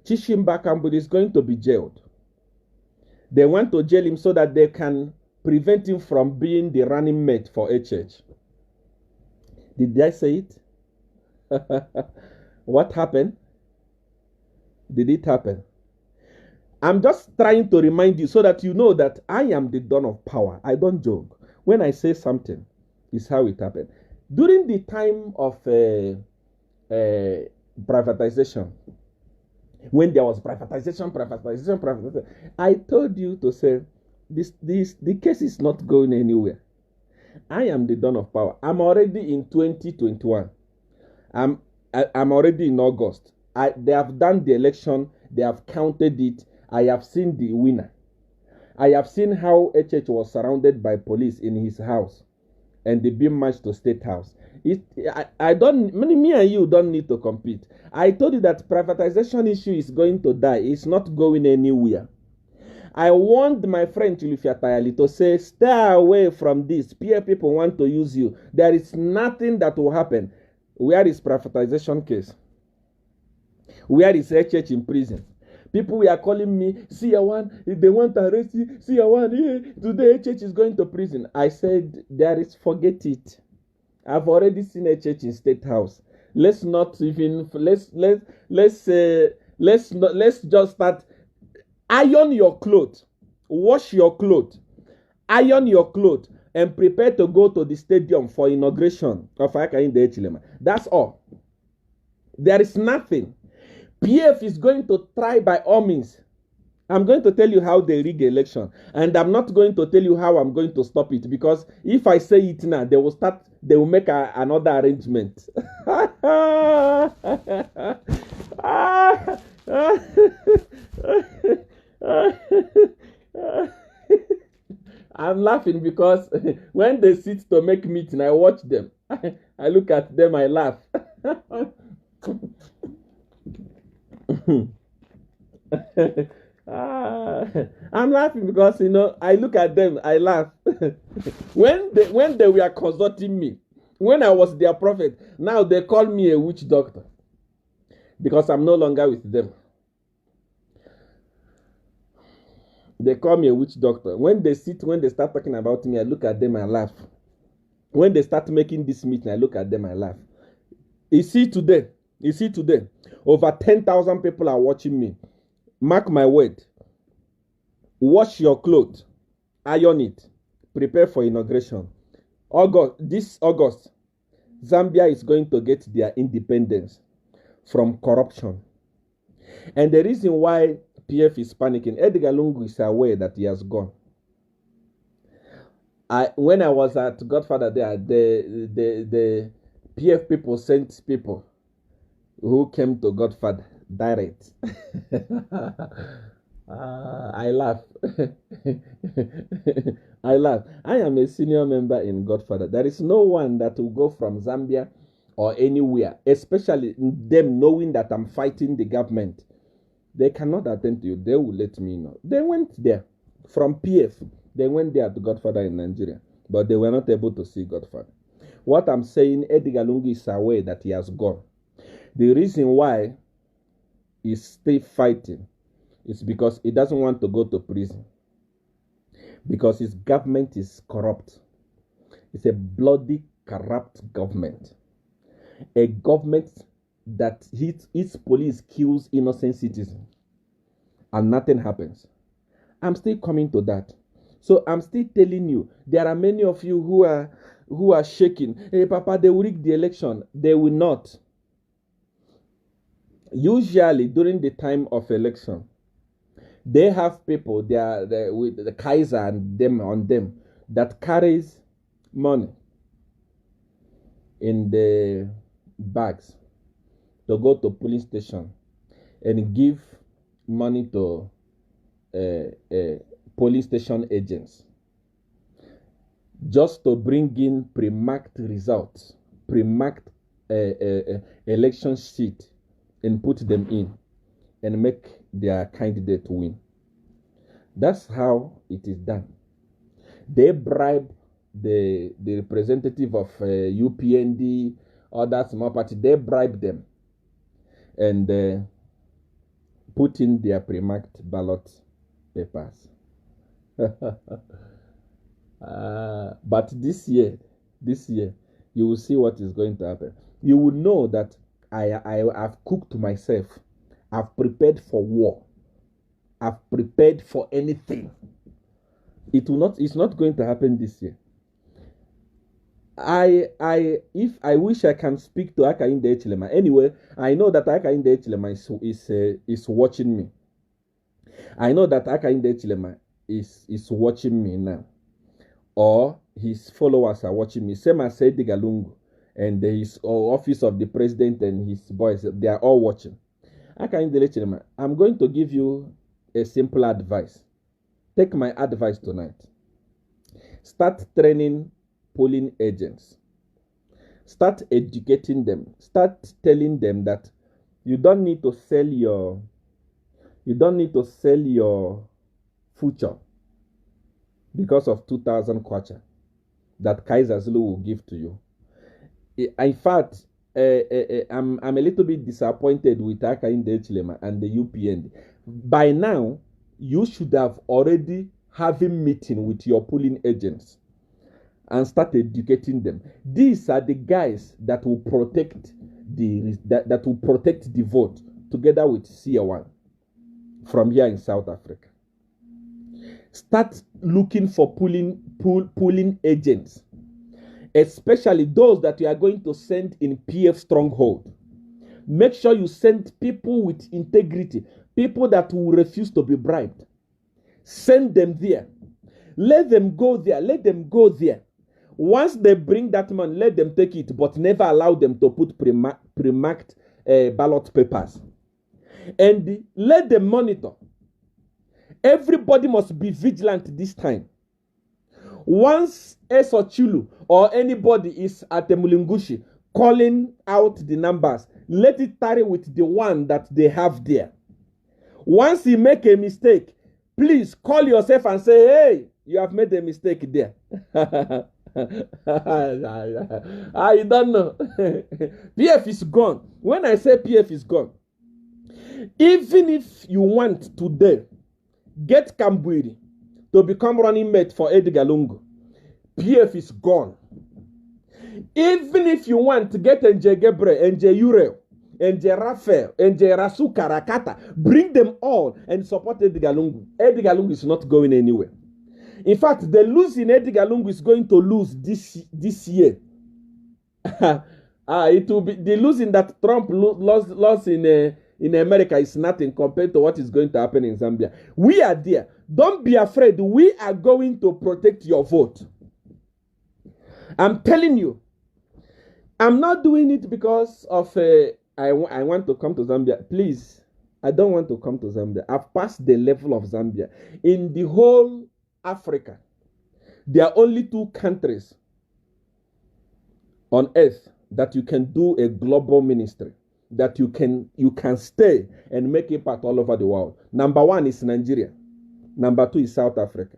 Chishimba Kambudi is going to be jailed. They want to jail him so that they can prevent him from being the running mate for HH. Did I say it? What happened? Did it happen? I'm just trying to remind you so that you know that I am the dawn of power. I don't joke. When I say something, it's how it happened. During the time of privatization, when there was privatization, I told you to say the case is not going anywhere. I am the dawn of power. I'm already in 2021. I'm already in August. They have done the election. They have counted it. I have seen the winner. I have seen how HH was surrounded by police in his house, and they being marched to State House. I don't. Me and you don't need to compete. I told you that privatization issue is going to die. It's not going anywhere. I warned my friend Chilufia Tayali to say, stay away from this. Peer people want to use you. There is nothing that will happen. Where is privatization case? Where is HH in prison? People were calling me, CR1, if they want to arrest you, CR1, yeah, today HH is going to prison. I said, forget it. I've already seen HH in State House. Let's just start. Iron your clothes, wash your clothes, iron your clothes, and prepare to go to the stadium for inauguration of Akainde Echilema. That's all. There is nothing. PF is going to try by all means. I'm going to tell you how they rig election, and I'm not going to tell you how I'm going to stop it, because if I say it now, they will make another arrangement. I'm laughing because when they sit to make meeting, I watch them. I look at them, I laugh. I'm laughing because I look at them, I laugh. when they were consulting me, when I was their prophet, now they call me a witch doctor because I'm no longer with them. They call me a witch doctor. When they start talking about me, I look at them and laugh. When they start making this meeting, I look at them and laugh. You see today, over 10,000 people are watching me. Mark my word. Wash your clothes, iron it, prepare for inauguration. This August, Zambia is going to get their independence from corruption. And the reason why PF is panicking, Edgar Lungu is aware that he has gone. When I was at Godfather there, the PF people sent people who came to Godfather direct. I laugh. I laugh. I am a senior member in Godfather. There is no one that will go from Zambia or anywhere, especially them knowing that I'm fighting the government. They cannot attend to you. They will let me know. They went there from PF. They went there to Godfather in Nigeria, but they were not able to see Godfather. What I'm saying, Edgar Lungu is aware that he has gone. The reason why he's still fighting is because he doesn't want to go to prison. Because his government is corrupt. It's a bloody, corrupt government. A government that its police kills innocent citizens and nothing happens. I'm still coming to that. So I'm still telling you, there are many of you who are shaking. Hey, Papa, they will rig the election. They will not. Usually during the time of election, they have people with the Kaiser and them on them that carries money in the bags to go to police station and give money to police station agents just to bring in pre-marked results, pre-marked election sheet, and put them in and make their candidate win. That's how it is done. They bribe the representative of UPND or that small party. They bribe them and put in their pre-marked ballot papers. But this year, you will see what is going to happen. You will know that have cooked myself. I've prepared for war. I've prepared for anything. It's not going to happen this year. If I wish I can speak to Hakainde Hichilema. Anyway, I know that Hakainde Hichilema is watching me. I know that Hakainde Hichilema is watching me now, or his followers are watching me. Same as Edgar Lungu and his office of the president and his boys, they are all watching. Hakainde Hichilema, I'm going to give you a simple advice. Take my advice tonight. Start training polling agents. Start educating them. Start telling them that you don't need to sell your future because of 2,000 kwacha that Kaiser Zulu will give to you. In fact, I'm a little bit disappointed with Hakainde Hichilema and the UPN. By now, you should have already having meeting with your polling agents and start educating them. These are the guys that will protect the vote together with CR1 from here in South Africa. Start looking for polling agents, especially those that you are going to send in PF stronghold. Make sure you send people with integrity, people that will refuse to be bribed. Send them there. Let them go there. Let them go there. Once they bring that man, let them take it, but never allow them to put pre-marked ballot papers. And let them monitor. Everybody must be vigilant this time. Once Esochulu or anybody is at the Mulungushi calling out the numbers, let it tarry with the one that they have there. Once you make a mistake, please call yourself and say, hey, you have made a mistake there. I don't know. PF is gone. When I say PF is gone, even if you want today, get Kambwiri to become running mate for Edgar Lungu, PF is gone. Even if you want to get NJ Gebre, NJ Ureo, NJ Raphael, NJ Rasu Karakata, bring them all and support Edgar Lungu. Edgar Lungu is not going anywhere. In fact, the losing Edgar Lungu is going to lose this year. It will be the losing that Trump lost in America is nothing compared to what is going to happen in Zambia. We are there. Don't be afraid. We are going to protect your vote. I'm telling you. I'm not doing it because of I want to come to Zambia. Please, I don't want to come to Zambia. I've passed the level of Zambia. In the whole Africa, there are only 2 countries on earth that you can do a global ministry, that you can stay and make impact all over the world. Number 1 is Nigeria. Number 2 is South Africa.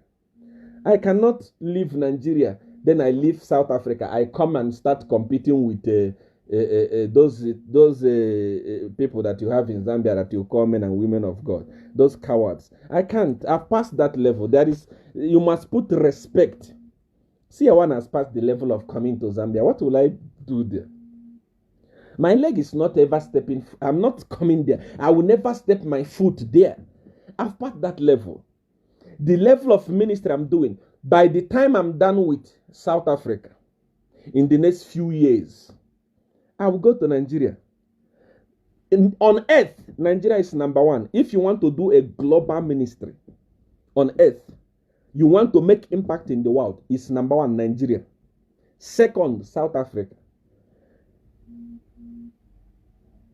I cannot leave Nigeria, then I leave South Africa. I come and start competing with those people that you have in Zambia that you call men and women of God. Those cowards. I can't. I've passed that level. You must put respect. See, one has passed the level of coming to Zambia. What will I do there? My leg is not ever stepping. I'm not coming there. I will never step my foot there. I've passed that level. The level of ministry I'm doing, by the time I'm done with South Africa, in the next few years, I will go to Nigeria. On earth, Nigeria is number 1. If you want to do a global ministry on earth, you want to make impact in the world, it's number 1, Nigeria. Second, South Africa.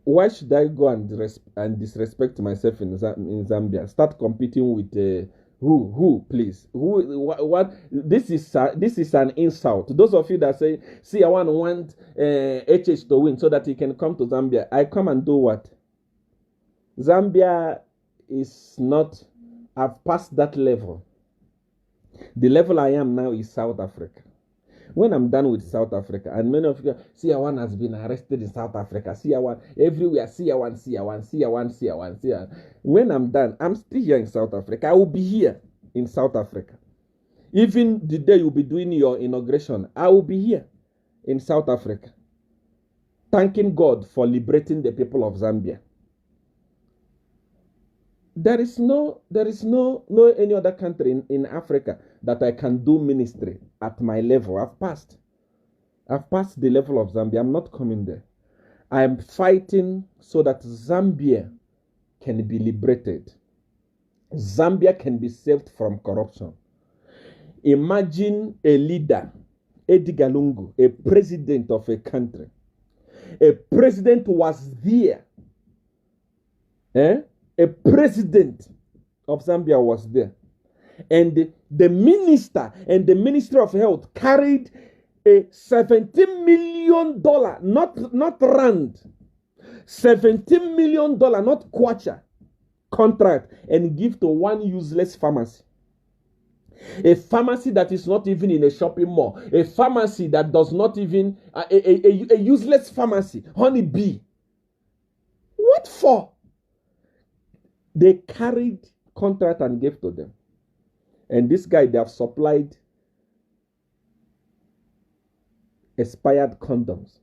Why should I go and disrespect myself in Zambia? Start competing with who, please? What? This is an insult. Those of you that say, see, I want HH to win so that he can come to Zambia. I come and do what? Zambia is not, I've passed that level. The level I am now is South Africa. When I'm done with South Africa, and many of you, CR1 has been arrested in South Africa, CR1, everywhere, CR1. When I'm done, I'm still here in South Africa. I will be here in South Africa. Even the day you'll be doing your inauguration, I will be here in South Africa. thanking God for liberating the people of Zambia. There is no any other country in Africa that I can do ministry at my level. I've passed the level of Zambia. I'm not coming there. I am fighting so that Zambia can be liberated. Zambia can be saved from corruption. Imagine a leader, Edgar Lungu, a president of a country. A president was there. A president of Zambia was there. And the minister and the Ministry of Health carried a $17 million, not rand, $17 million, not kwacha, contract, and give to one useless pharmacy. A pharmacy that is not even in a shopping mall. A pharmacy that does not even, a useless pharmacy, Honeybee. What for? They carried contract and gave to them. And this guy, they have supplied expired condoms.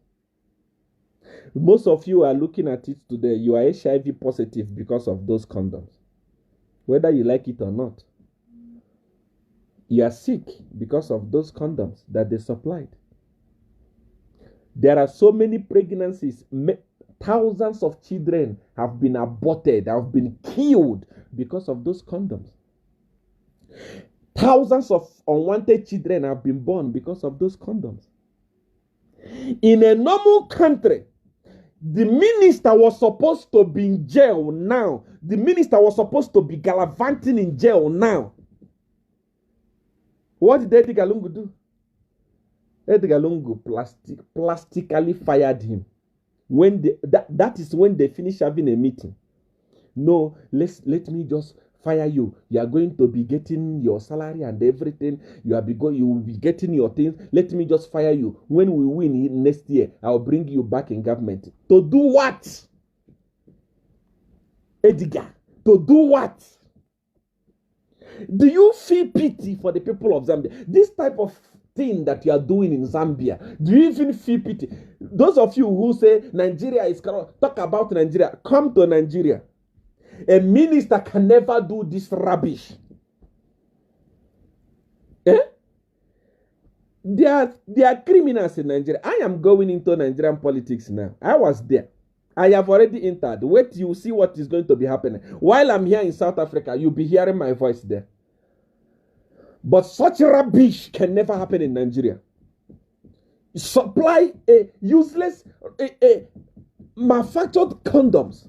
Most of you are looking at it today. You are HIV positive because of those condoms. Whether you like it or not. You are sick because of those condoms that they supplied. There are so many pregnancies. Thousands of children have been aborted, have been killed because of those condoms. Thousands of unwanted children have been born because of those condoms. In a normal country, the minister was supposed to be in jail now. The minister was supposed to be gallivanting in jail now. What did Edgar Lungu do? Edgar Lungu plastically fired him. When that is when they finish having a meeting. No, let me just fire you. You are going to be getting your salary and everything. You will be getting your things. Let me just fire you. When we win next year, I'll bring you back in government. To do what? Edgar, to do what? Do you feel pity for the people of Zambia? This type of thing that you are doing in Zambia, do you even feel pity? Those of you who say Nigeria is corrupt, talk about Nigeria. Come to Nigeria. A minister can never do this rubbish. They are criminals in Nigeria. I am going into Nigerian politics now. I was there. I have already entered. Wait, you see what is going to be happening. While I'm here in South Africa, you'll be hearing my voice there. But such rubbish can never happen in Nigeria. Supply a useless, manufactured condoms.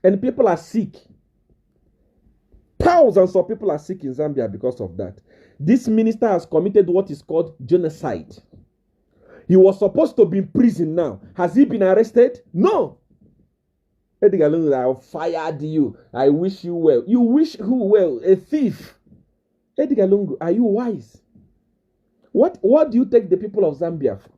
And people are sick. Thousands of people are sick in Zambia because of that. This minister has committed what is called genocide. He was supposed to be in prison now. Has he been arrested? No. Edgar Lungu, I fired you. I wish you well. You wish who well? A thief. Edgar Lungu, are you wise? What do you take the people of Zambia for?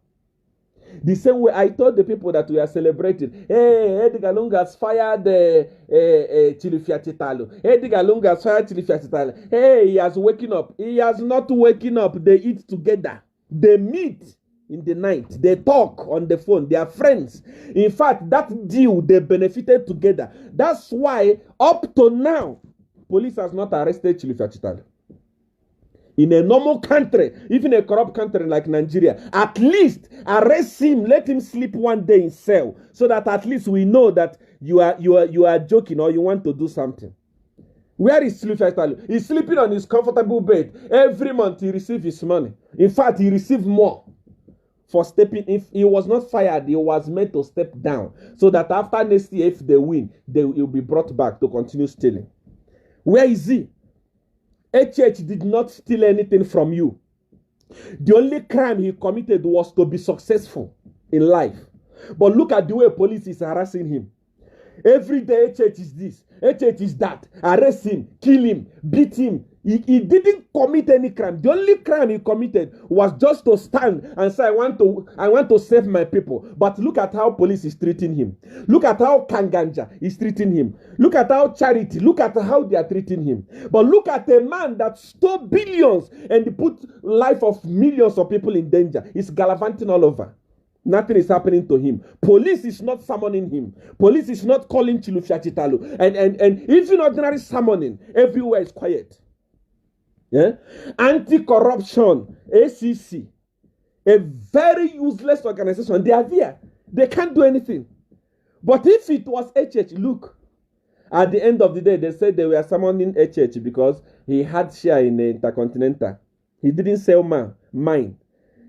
The same way I told the people that we are celebrating. Hey, Edgar Lungu has fired Chilufya Chitalo. Edgar Lungu has fired Chilufya Chitalo. Hey, he has waken up. He has not waken up. They eat together. They meet in the night. They talk on the phone. They are friends. In fact, that deal, they benefited together. That's why, up to now, police has not arrested Chilufya Chitalo. In a normal country, even a corrupt country like Nigeria, at least arrest him, let him sleep one day in cell, so that at least we know that you are joking or you want to do something. Where is Chilufya Chitalo? He's sleeping on his comfortable bed. Every month he receives his money. In fact, he received more for stepping. If he was not fired, he was meant to step down, so that after next year, if they win, he'll be brought back to continue stealing. Where is he? HH did not steal anything from you. The only crime he committed was to be successful in life. But look at the way police is harassing him. Every day HH is this, HH is that. Arrest him, kill him, beat him. He didn't commit any crime. The only crime he committed was just to stand and say, I want to save my people. But look at how police is treating him. Look at how Kanganja is treating him. Look at how Charity, look at how they are treating him. But look at a man that stole billions and put life of millions of people in danger. He's gallivanting all over. Nothing is happening to him. Police is not summoning him. Police is not calling Chilufya Chitalu. And even ordinary summoning, everywhere is quiet. Yeah? Anti-corruption, ACC, a very useless organization. They are there. They can't do anything. But if it was HH, look, at the end of the day, they said they were summoning HH because he had share in the Intercontinental. He didn't sell mine.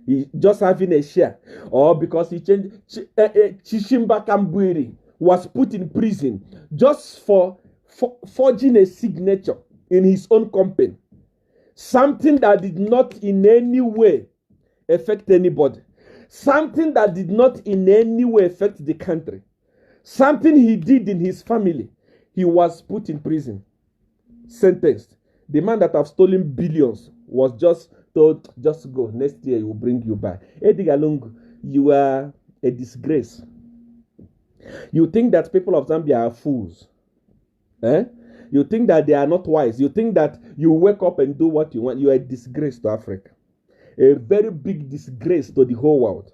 He just having a share. Or because he changed. Chishimba Kambwiri was put in prison just for forging a signature in his own company. Something that did not in any way affect anybody. Something that did not in any way affect the country. Something he did in his family. He was put in prison. Sentenced. The man that have stolen billions was just told, just go. Next year, he will bring you back. Edgar Lungu, you are a disgrace. You think that people of Zambia are fools. Eh? You think that they are not wise. You think that you wake up and do what you want. You are a disgrace to Africa. A very big disgrace to the whole world.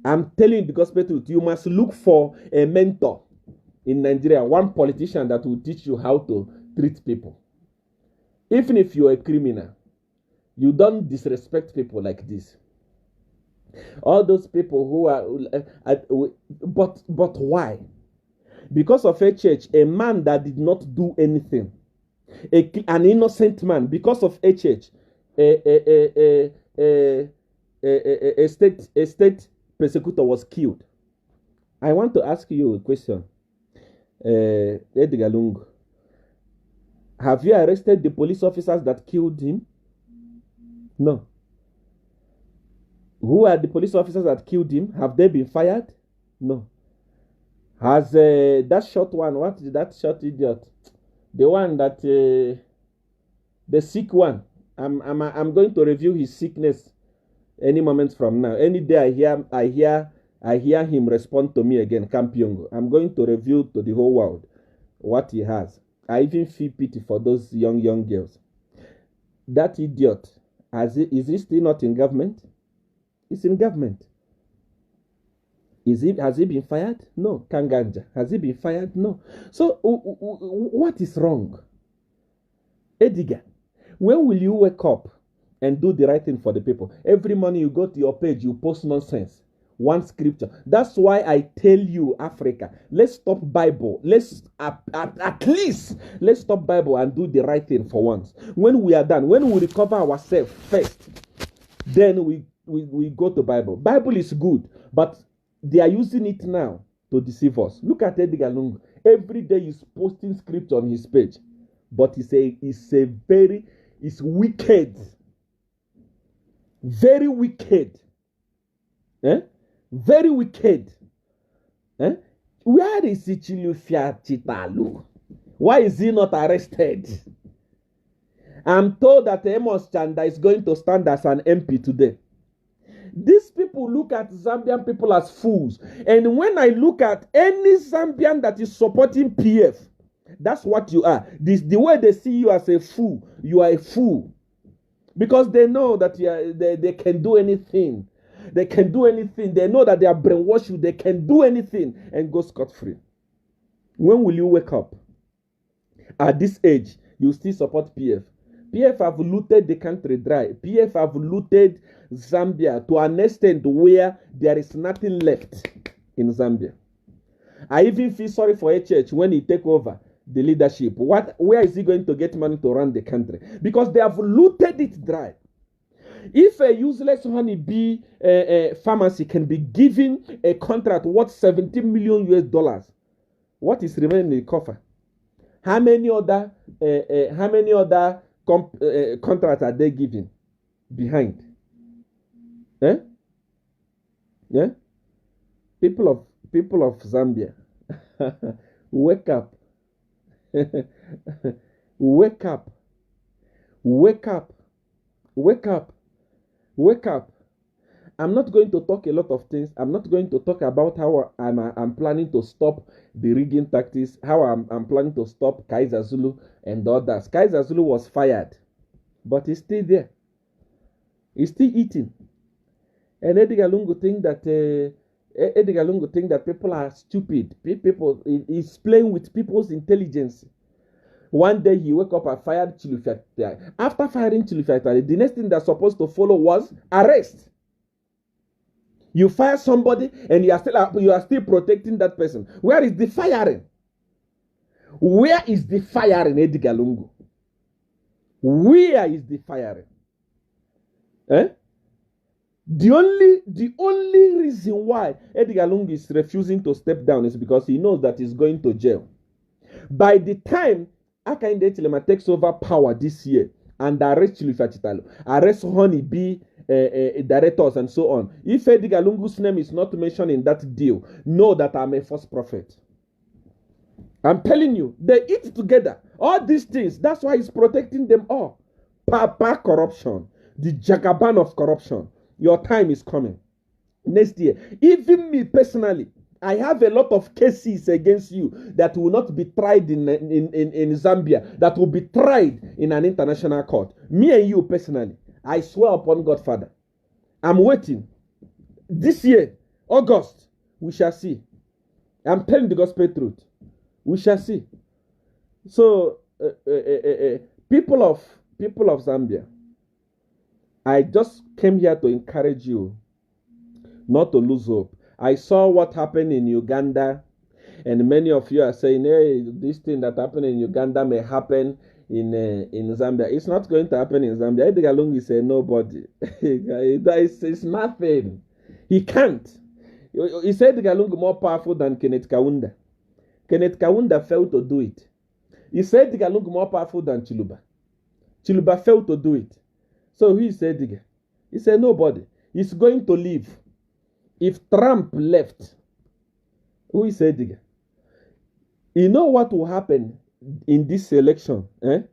I'm telling you the gospel truth. You must look for a mentor in Nigeria. One politician that will teach you how to treat people. Even if you're a criminal, you don't disrespect people like this. All those people who are, but why? Because of a church, a man that did not do anything, an innocent man, because of a church, a state persecutor was killed. I want to ask you a question, Edgar Lungu. Have you arrested the police officers that killed him? No. Who are the police officers that killed him? Have they been fired? No. Has that short one, what is that short idiot? The one that, the sick one. I'm going to review his sickness any moment from now. Any day I hear him respond to me again, Kampiongo. I'm going to review to the whole world what he has. I even feel pity for those young girls. That idiot, is he still not in government? He's in government. Has he been fired? No. Kanganja, has he been fired? No. So what is wrong? Edgar, when will you wake up and do the right thing for the people? Every morning you go to your page, you post nonsense. One scripture. That's why I tell you, Africa, let's stop Bible. Let's at least let's stop Bible and do the right thing for once. When we are done, when we recover ourselves first, then we go to Bible. Bible is good, but they are using it now to deceive us. Look at Edgar Lungu. Every day he's posting scripture on his page, but it's wicked, very wicked. Eh? Very wicked. Eh? Where is Chilufya Chitalu? Why is he not arrested? I'm told that Amos Chanda is going to stand as an MP today. These people look at Zambian people as fools. And when I look at any Zambian that is supporting PF, that's what you are. The way they see you as a fool, you are a fool. Because they know that they can do anything. They can do anything. They know that they are brainwashed you. They can do anything and go scot-free. When will you wake up? At this age, you still support PF. PF have looted the country dry. PF have looted Zambia to an extent where there is nothing left in Zambia. I even feel sorry for HH when he take over the leadership. Where is he going to get money to run the country? Because they have looted it dry. If a useless honeybee pharmacy can be given a contract worth $17 million, what is remaining in the coffer? How many other contracts are they giving behind? Eh? Yeah. People of Zambia, wake up! Wake up! Wake up! Wake up! Wake up. I'm not going to talk a lot of things. I'm not going to talk about how I'm planning to stop the rigging tactics, how I'm planning to stop Kaiser Zulu and others. Kaiser Zulu was fired, but he's still there. He's still eating. And Edgar Lungu think that people are stupid. People is playing with people's intelligence. One day he woke up and fired Chilufiat. After firing Chilufiat, the next thing that's supposed to follow was arrest. You fire somebody and you are still protecting that person. Where is the firing? Where is the firing, Edgar Lungu? Where is the firing? Eh? The only reason why Edgar Lungu is refusing to step down is because he knows that he's going to jail. By the time Hakainde Hichilema takes over power this year and arrests Chilufiat Chitalo, arrests Honey B directors and so on, if Edgar Lungu's name is not mentioned in that deal, know that I'm a false prophet. I'm telling you, they eat together. All these things, that's why he's protecting them all. Papa corruption, the Jagaban of corruption. Your time is coming. Next year, even me personally, I have a lot of cases against you that will not be tried in Zambia, that will be tried in an international court. Me and you personally, I swear upon God, Father, I'm waiting. This year, August, we shall see. I'm telling the gospel truth. We shall see. So, people of Zambia, I just came here to encourage you not to lose hope. I saw what happened in Uganda, and many of you are saying, hey, this thing that happened in Uganda may happen in Zambia. It's not going to happen in Zambia. Edgar Lungu is a nobody. It's nothing. He can't. He said Edgar Lungu more powerful than Kenneth Kaunda. Kenneth Kaunda failed to do it. He said Edgar Lungu more powerful than Chiluba. Chiluba failed to do it. So who is Edgar? He said nobody. He's going to leave. If Trump left, who is Edgar? You know what will happen in this election? I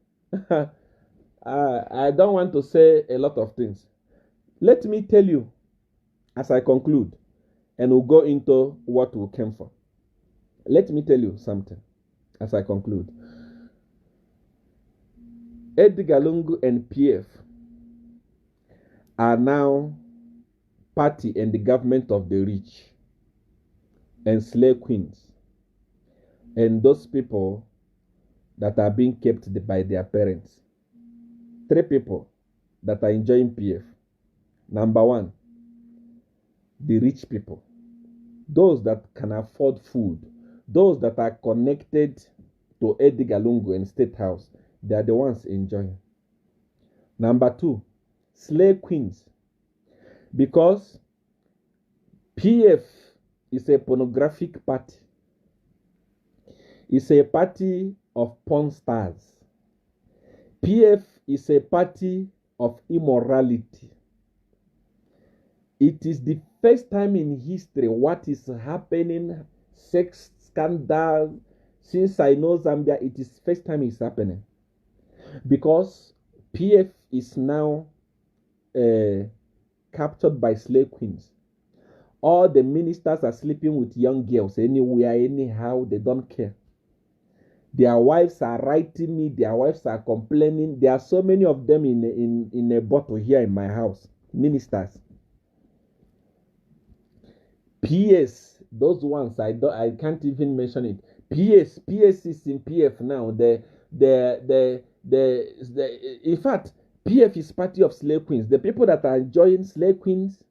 don't want to say a lot of things. Let me tell you as I conclude, and we'll go into what we came for. Let me tell you something as I conclude. Edgar Lungu and PF are now party and the government of the rich and slave queens and those people that are being kept by their parents. 3 people that are enjoying PF. Number 1, the rich people, those that can afford food, those that are connected to Edgar Lungu and State House, they are the ones enjoying. Number 2, slave queens, because PF is a pornographic party. It's a party of porn stars. PF is a party of immorality. It is the first time in history what is happening, sex scandal. Since I know Zambia, it is first time it's happening. Because PF is now captured by slave queens. All the ministers are sleeping with young girls anywhere, anyhow, they don't care. Their wives are writing me, their wives are complaining. There are so many of them in a bottle here in my house. Ministers. PS, those ones I can't even mention it. PS is in PF now. In fact, PF is party of slave queens. The people that are enjoying slave queens,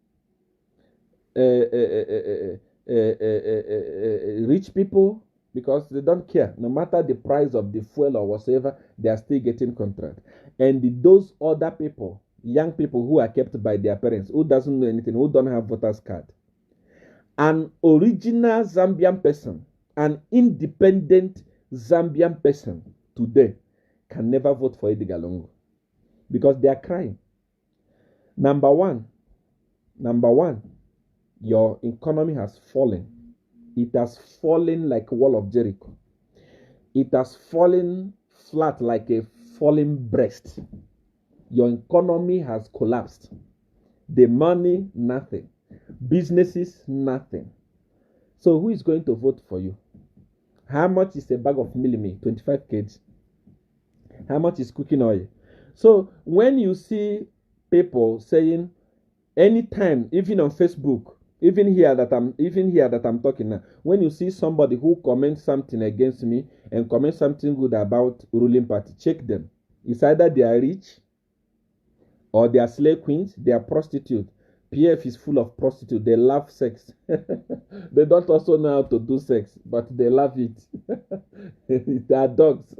rich people, because they don't care. No matter the price of the fuel or whatever, they are still getting contract. And those other people, young people who are kept by their parents, who doesn't know anything, who don't have voter's card. An original Zambian person, an independent Zambian person today can never vote for Edgar Lungu because they are crying. Number one, your economy has fallen. It has fallen like a wall of Jericho. It has fallen flat like a falling breast. Your economy has collapsed. The money, nothing. Businesses, nothing. So who is going to vote for you? How much is a bag of millimie? 25 kg. How much is cooking oil? So when you see people saying Anytime, even on Facebook, even here that I'm talking now, when you see somebody who comments something against me and comments something good about ruling party, check them. It's either they are rich or they are slave queens, they are prostitutes. PF is full of prostitutes. They love sex. They don't also know how to do sex, but they love it. They are dogs.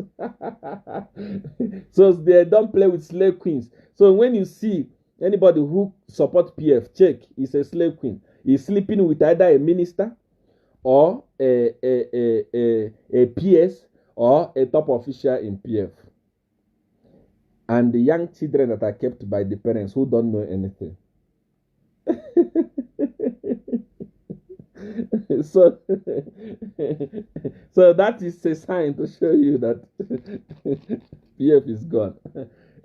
So they don't play with slave queens. So when you see anybody who support PF, check, he's a slave queen. He's sleeping with either a minister or a PS or a top official in PF. And the young children that are kept by the parents who don't know anything. so so that is a sign to show you that PF is gone.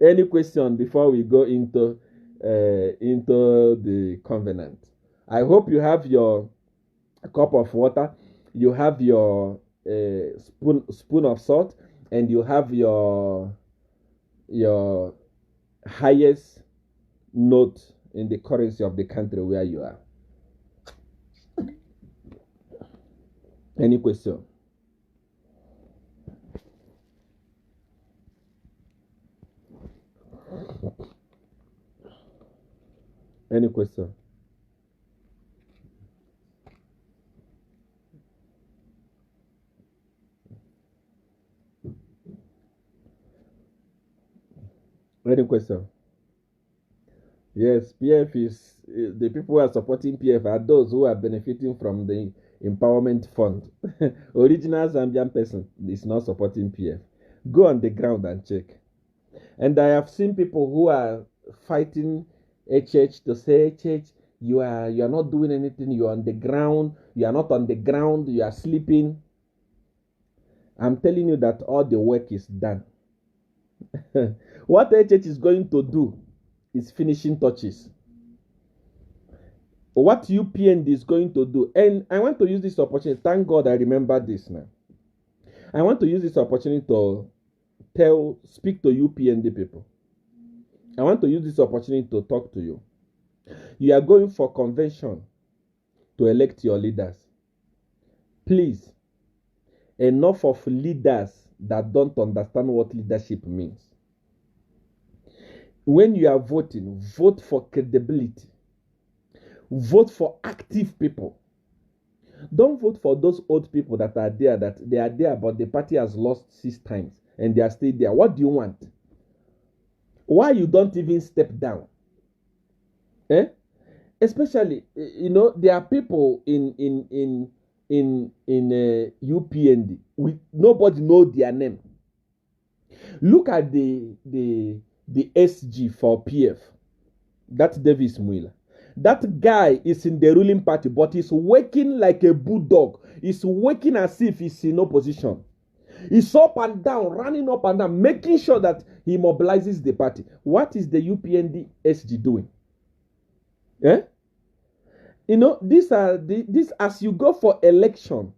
Any question before we go into the covenant? I hope you have your cup of water, you have your spoon of salt, and you have your highest note in the currency of the country where you are. Any question? Any question? Any question? Yes, PF is the people who are supporting PF are those who are benefiting from the empowerment fund. Original Zambian person is not supporting PF. Go on the ground and check. And I have seen people who are fighting HH to say, HH, you are not doing anything. You are on the ground. You are not on the ground. You are sleeping. I'm telling you that all the work is done. What HH is going to do is finishing touches. What UPND is going to do, and I want to use this opportunity. Thank God I remember this now. I want to use this opportunity to speak to UPND people. I want to use this opportunity to talk to you. You are going for convention to elect your leaders. Please, enough of leaders that don't understand what leadership means. When you are voting, vote for credibility. Vote for active people. Don't vote for those old people that are there, but the party has lost 6 times and they are still there. What do you want? Why you don't even step down? Especially, there are people in UPND with nobody know their name. Look at the SG for PF. That's Davis Muila. That guy is in the ruling party, but he's working like a bulldog. He's working as if he's in opposition. He's up and down, running up and down, making sure that he mobilizes the party. What is the UPND SG doing? These as you go for election,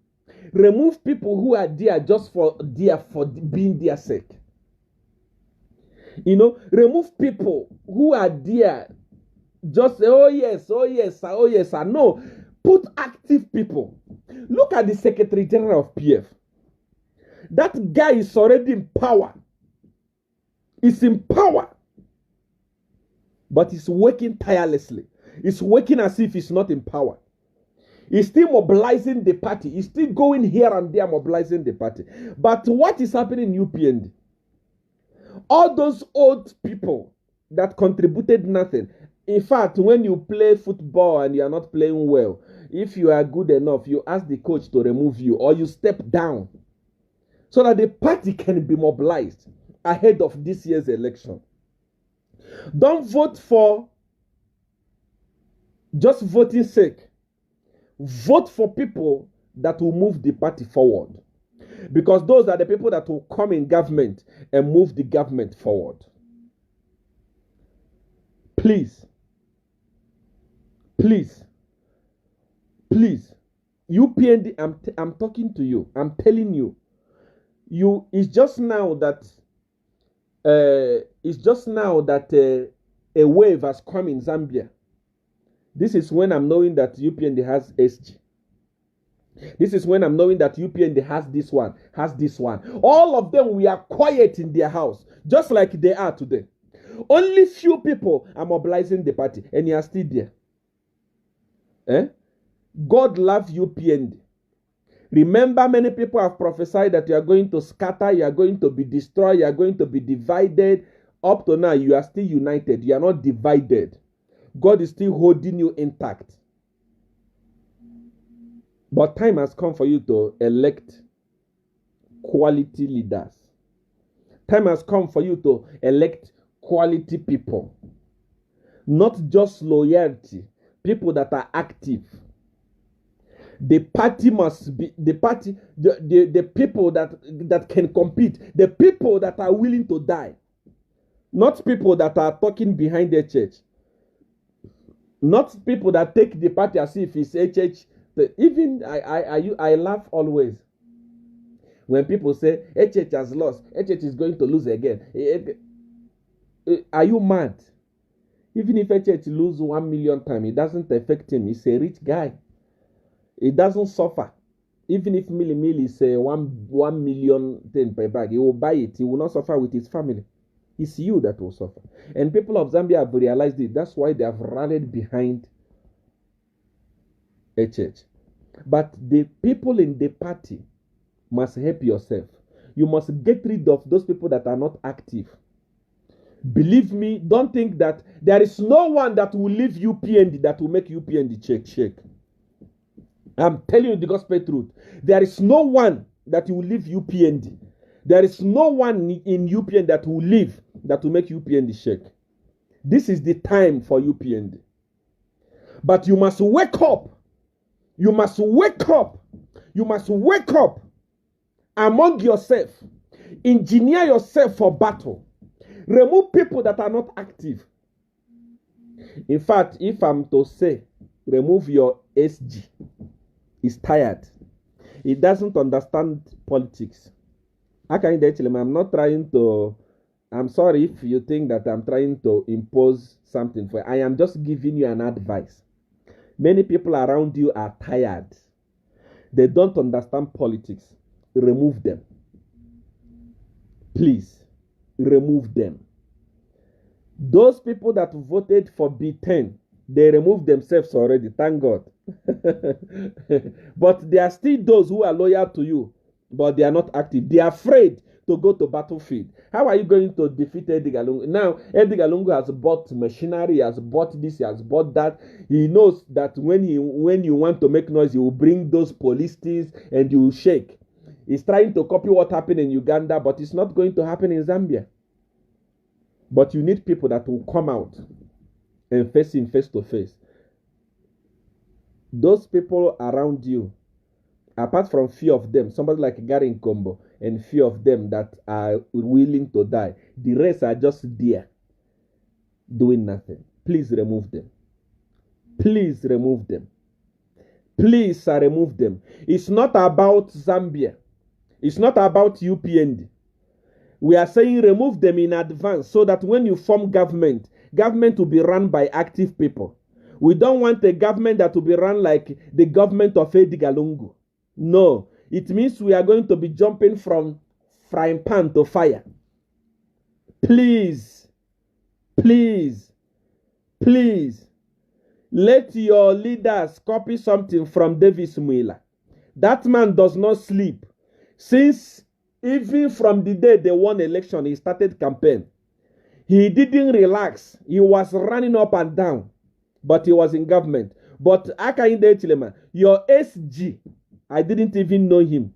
remove people who are there just for being their sake. Remove people who are there just say, oh yes, sir. No, put active people. Look at the Secretary General of PF. That guy is already in power. He's in power. But he's working tirelessly. He's working as if he's not in power. He's still mobilizing the party. He's still going here and there mobilizing the party. But what is happening in UPND? All those old people that contributed nothing. In fact, when you play football and you are not playing well, if you are good enough, you ask the coach to remove you or you step down so that the party can be mobilized ahead of this year's election. Don't vote for just voting sake. Vote for people that will move the party forward. Because those are the people that will come in government and move the government forward. Please. UPND, I'm talking to you. I'm telling you. It's just now that a wave has come in Zambia. This is when I'm knowing that UPND has SG. This is when I'm knowing that UPND has this one, has this one. All of them, we are quiet in their house, just like they are today. Only few people are mobilizing the party, and you are still there. God love UPND. Remember, many people have prophesied that you are going to scatter, you are going to be destroyed, you are going to be divided. Up to now, you are still united. You are not divided. God is still holding you intact. But time has come for you to elect quality leaders. Time has come for you to elect quality people. Not just loyalty. People that are active. The party must be the party, the people that can compete, the people that are willing to die. Not people that are talking behind the church. Not people that take the party as if it's HH. Even I laugh always when people say HH has lost, HH is going to lose again. Are you mad? Even if HH lose 1 million times, it doesn't affect him. He's a rich guy. It doesn't suffer. Even if Millie is a 1 million thing per bag, he will buy it. He will not suffer with his family. It's you that will suffer. And people of Zambia have realized it. That's why they have rallied behind HH. But the people in the party must help yourself. You must get rid of those people that are not active. Believe me, don't think that there is no one that will leave UPND that will make UPND shake. I'm telling you the gospel truth. There is no one that will leave UPND. There is no one in UPND that will leave that will make UPND shake. This is the time for UPND. But you must wake up. You must wake up. You must wake up among yourself. Engineer yourself for battle. Remove people that are not active. In fact, if I'm to say, remove your SG. He's tired. He doesn't understand politics. How can you tell him? I'm not trying to. I'm sorry if you think that I'm trying to impose something for you. I am just giving you an advice. Many people around you are tired. They don't understand politics. Remove them. Please, remove them. Those people that voted for B10, they removed themselves already. Thank God. But there are still those who are loyal to you, but they are not active. They are afraid to go to battlefield. How are you going to defeat Edgar Lungu? Now, Edgar Lungu has bought machinery, he has bought this, he has bought that. He knows that when you want to make noise, he will bring those police things and you will shake. He's trying to copy what happened in Uganda, but it's not going to happen in Zambia. But you need people that will come out and face him face to face. Those people around you, apart from few of them, somebody like Gary Nkombo, and few of them that are willing to die, the rest are just there doing nothing. Please remove them. Please remove them. Please remove them. It's not about Zambia. It's not about UPND. We are saying remove them in advance so that when you form government will be run by active people. We don't want a government that will be run like the government of Edgar Lungu. No. It means we are going to be jumping from frying pan to fire. Please, please, please, let your leaders copy something from Davis Muila. That man does not sleep. Since even from the day they won election, he started campaign. He didn't relax. He was running up and down, but he was in government. But Akainde Chilema, your SG, I didn't even know him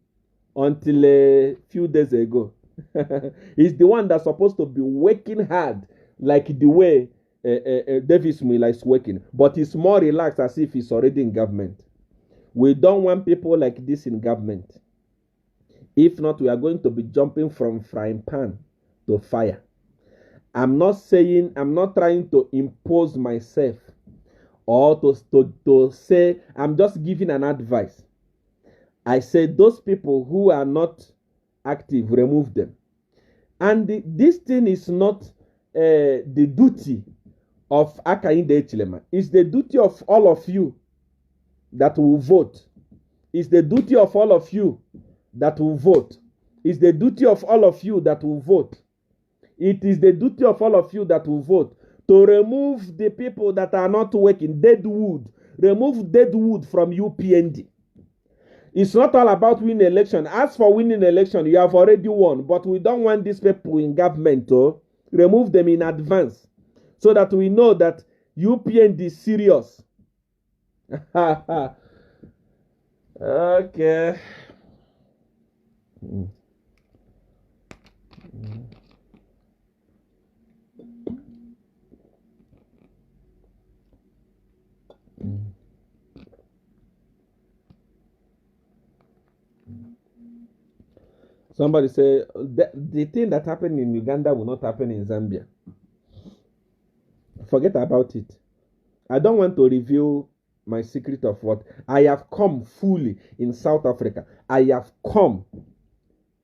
until a few days ago. He's the one that's supposed to be working hard like the way Davis Muila is working. But he's more relaxed as if he's already in government. We don't want people like this in government. If not, we are going to be jumping from frying pan to fire. I'm not trying to impose myself or to say, I'm just giving an advice. I say those people who are not active, remove them. And this thing is not the duty of Akainde Echilema. It's the duty of all of you that will vote. It's the duty of all of you that will vote. It's the duty of all of you that will vote. It is the duty of all of you that will vote to remove the people that are not working, dead wood. Remove dead wood from UPND. It's not all about winning election. As for winning election, you have already won, but we don't want these people in government to remove them in advance so that we know that UPND is serious. Okay. Somebody say the thing that happened in Uganda will not happen in Zambia. Forget about it. I don't want to reveal my secret of what I have come fully in South Africa. I have come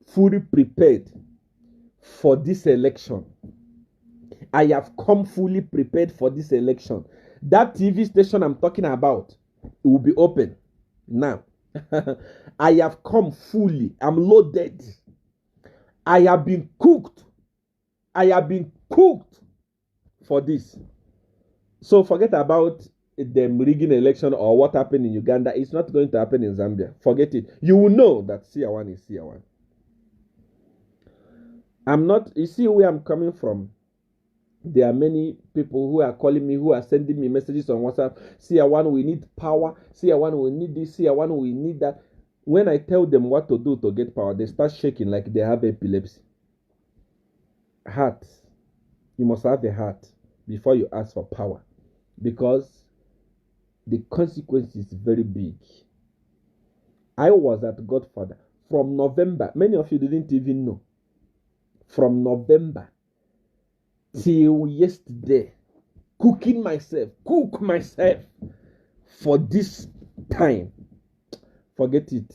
fully prepared for this election. I have come fully prepared for this election. That TV station I'm talking about, it will be open now. I have come fully. I'm loaded. I have been cooked. I have been cooked for this. So forget about them rigging election or what happened in Uganda. It's not going to happen in Zambia. Forget it. You will know that CR1 is CR1. I'm not, you see where I'm coming from. There are many people who are calling me, who are sending me messages on WhatsApp. CR1, we need power. CR1, we need this. CR1, we need that. When I tell them what to do to get power, they start shaking like they have epilepsy. Heart. You must have a heart before you ask for power. Because the consequence is very big. I was at Godfather from November. Many of you didn't even know. From November till yesterday, cook myself for this time. Forget it.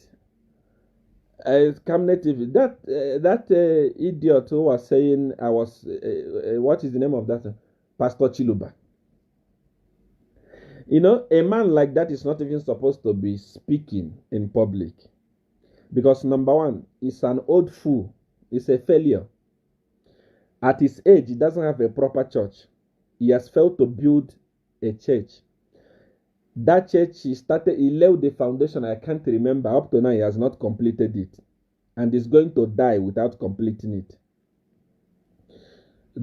Camnet TV. That idiot who was saying I was. What is the name of that? Pastor Chiluba. You know, a man like that is not even supposed to be speaking in public, because number one, he's an old fool. He's a failure. At his age, he doesn't have a proper church. He has failed to build a church. That church he laid the foundation, I can't remember. Up to now, he has not completed it. And is going to die without completing it.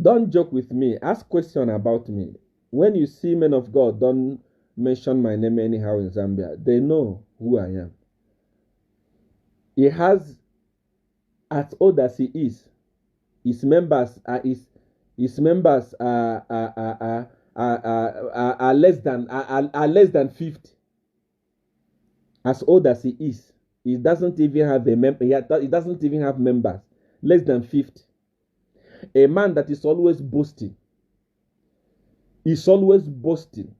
Don't joke with me. Ask question about me. When you see men of God, don't mention my name anyhow in Zambia. They know who I am. He has, as old as he is, his members are less than 50. As old as he is, he doesn't even have he doesn't even have members. Less than 50. A man that is always boasting. He's always boasting.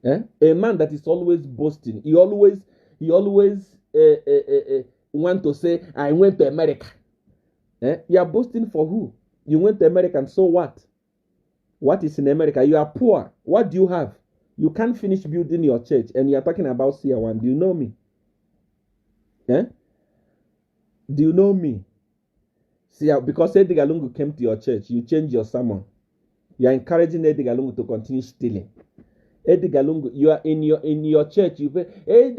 A man that is always boasting. He always want to say, I went to America. You are boasting for who? You went to America, and so what? What is in America? You are poor. What do you have? You can't finish building your church, and you are talking about CR1. Do you know me? Do you know me? See, because Edgar Lungu came to your church, you changed your sermon. You are encouraging Edgar Lungu to continue stealing. Edgar Lungu, you are in your church. You say, hey,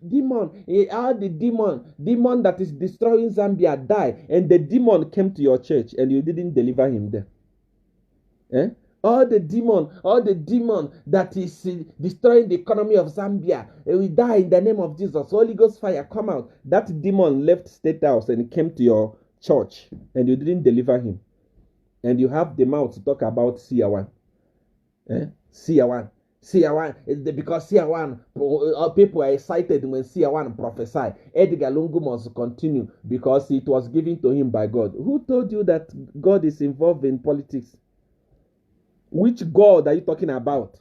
demon, all the demon that is destroying Zambia die, and the demon came to your church, and you didn't deliver him there. All the demon that is destroying the economy of Zambia, will die in the name of Jesus. Holy Ghost fire, come out. That demon left State House and came to your church, and you didn't deliver him. And you have the mouth to talk about CR1. CR1. CR1, because CR1, people are excited when CR1 prophesy. Edgar Lungu must continue because it was given to him by God. Who told you that God is involved in politics? Which God are you talking about?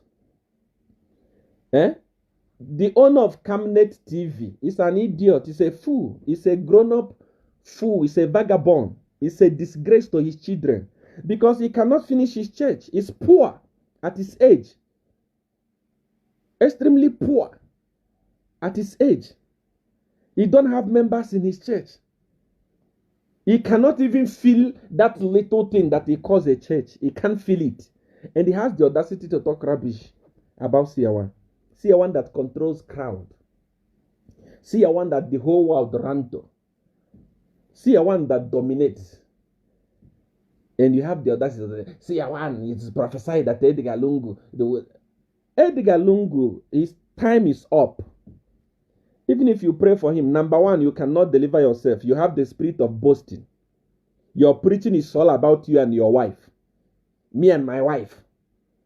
The owner of Camnet TV is an idiot. He's a fool. He's a grown-up fool. He's a vagabond. He's a disgrace to his children because he cannot finish his church. He's poor. at his age. Extremely poor at his age. He don't have members in his church. He cannot even feel that little thing that he calls a church. He can't feel it. And he has the audacity to talk rubbish about CR1. CR1 that controls crowd. CR1 that the whole world ran to. CR1 that dominates. And you have the audacity. CR1 is prophesied that Edgar Lungu. Edgar Lungu, his time is up. Even if you pray for him, number one, you cannot deliver yourself. You have the spirit of boasting. Your preaching is all about you and your wife. Me and my wife.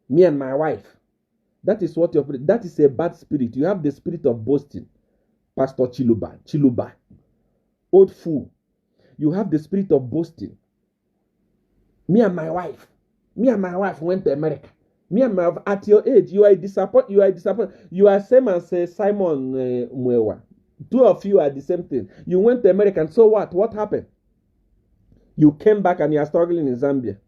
Me and my wife. That is what you're preaching. That is a bad spirit. You have the spirit of boasting. Pastor Chiluba. Old fool. You have the spirit of boasting. Me and my wife. Me and my wife went to America. Me and my wife, at your age, you are disappointed. You are same as Simon Mwewa. Two of you are the same thing. You went to America, and so what? What happened? You came back and you are struggling in Zambia.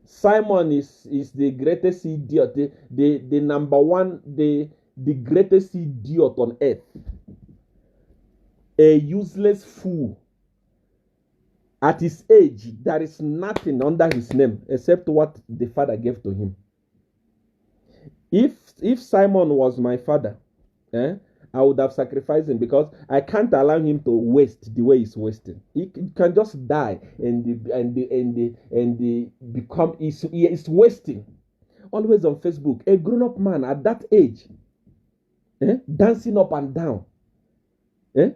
Simon is the greatest idiot, the number one, the greatest idiot on earth. A useless fool. At his age, there is nothing under his name except what the father gave to him. If Simon was my father, I would have sacrificed him, because I can't allow him to waste the way he's wasting. He can just die and become he's wasting. Always on Facebook, a grown-up man at that age, dancing up and down, and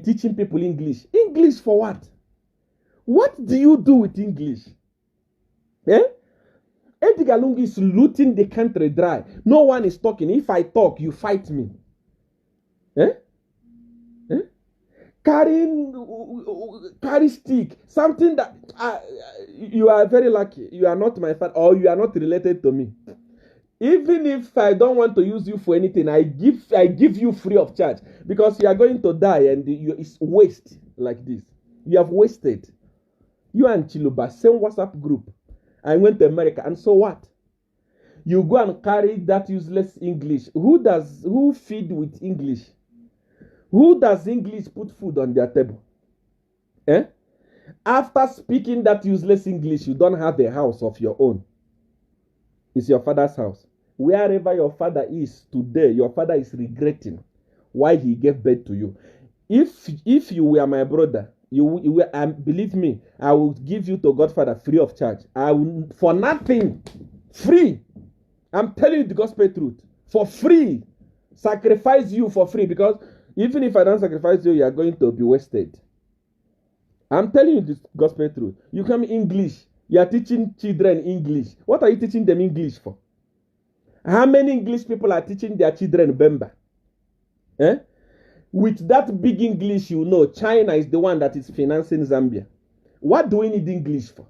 teaching people English. English for what? What do you do with English? Edgar Lungu is looting the country dry. No one is talking. If I talk, you fight me. Carry stick. Something that you are very lucky. You are not my father, or you are not related to me. Even if I don't want to use you for anything, I give you free of charge, because you are going to die, and it's waste like this. You have wasted. You and Chiluba, same WhatsApp group. I went to America, and so what? You go and carry that useless English. Who feed with English? Who does English put food on their table? After speaking that useless English, you don't have a house of your own. It's your father's house. Wherever your father is today, your father is regretting why he gave birth to you. If you were my brother, believe me, I will give you to Godfather free of charge. I will, for nothing, free. I'm telling you the gospel truth, for free. Sacrifice you for free, because even if I don't sacrifice you, you are going to be wasted. I'm telling you the gospel truth. You come English, you are teaching children English. What are you teaching them English for? How many English people are teaching their children Bemba? With that big English, you know, China is the one that is financing Zambia. What do we need English for?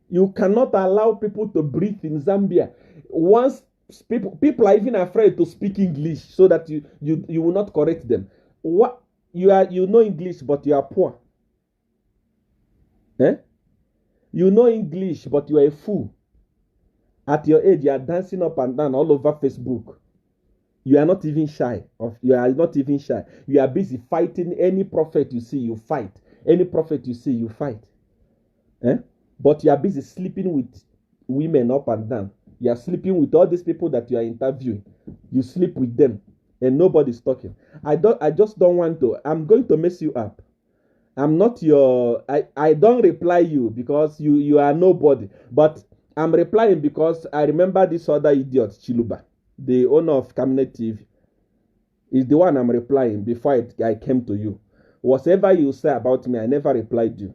You cannot allow people to breathe in Zambia. Once people are even afraid to speak English, so that you will not correct them. What you know English, but you are poor. You know English, but you are a fool. At your age, you are dancing up and down all over Facebook. You are not even shy. You are busy fighting any prophet you see, you fight. Any prophet you see, you fight. But you are busy sleeping with women up and down. You are sleeping with all these people that you are interviewing. You sleep with them, and nobody's talking. I just don't want to. I'm going to mess you up. I'm not your. I don't reply you because you are nobody. But I'm replying because I remember this other idiot, Chiluba, the owner of Cabinet TV, is the one I'm replying before I came to you. Whatever you say about me, I never replied you.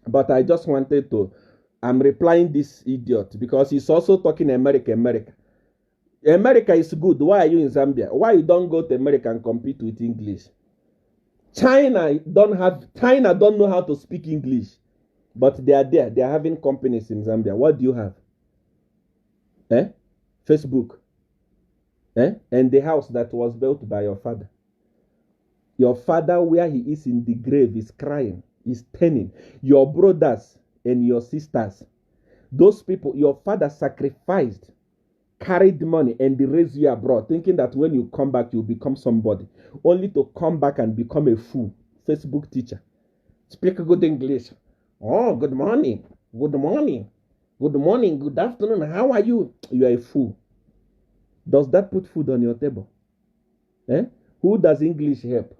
But I just wanted to, I'm replying this idiot because he's also talking America. America is good. Why are you in Zambia? Why you don't go to America and compete with English? China don't know how to speak English. But they are there. They are having companies in Zambia. What do you have? Facebook. And the house that was built by your father. Your father, where he is in the grave, is crying, is turning. Your brothers and your sisters, Those people, your father sacrificed, carried money, and they raised you abroad, thinking that when you come back, you'll become somebody, only to come back and become a fool. Facebook teacher. Speak good English. Oh, good morning. Good morning. Good morning. Good afternoon. How are you? You are a fool. Does that put food on your table? Who does English help?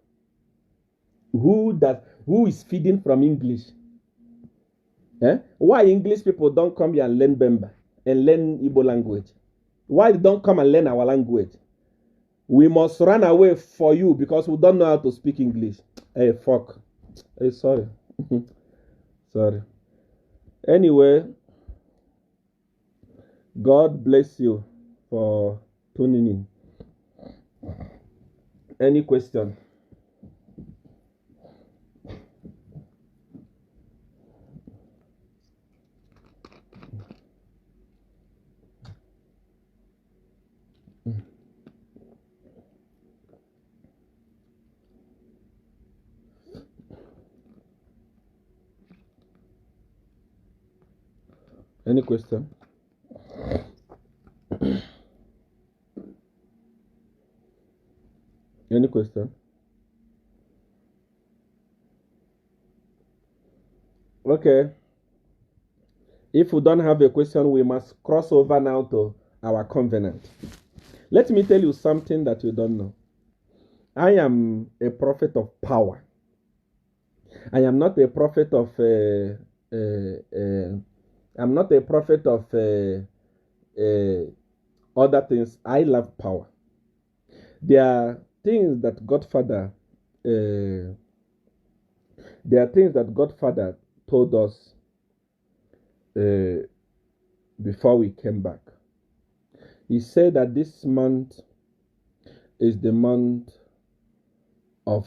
Who is feeding from English? Why English people don't come here and learn Bemba and learn Igbo language? Why they don't come and learn our language? We must run away for you because we don't know how to speak English. Hey, fuck. Hey, sorry. Sorry. Anyway, God bless you for tuning in. Any question? Any question? Any question? Okay. If we don't have a question, we must cross over now to our covenant. Let me tell you something that you don't know. I am a prophet of power. I am not a prophet of I'm not a prophet of other things. I love power. There are things that Godfather told us before we came back. He said that this month is the month of,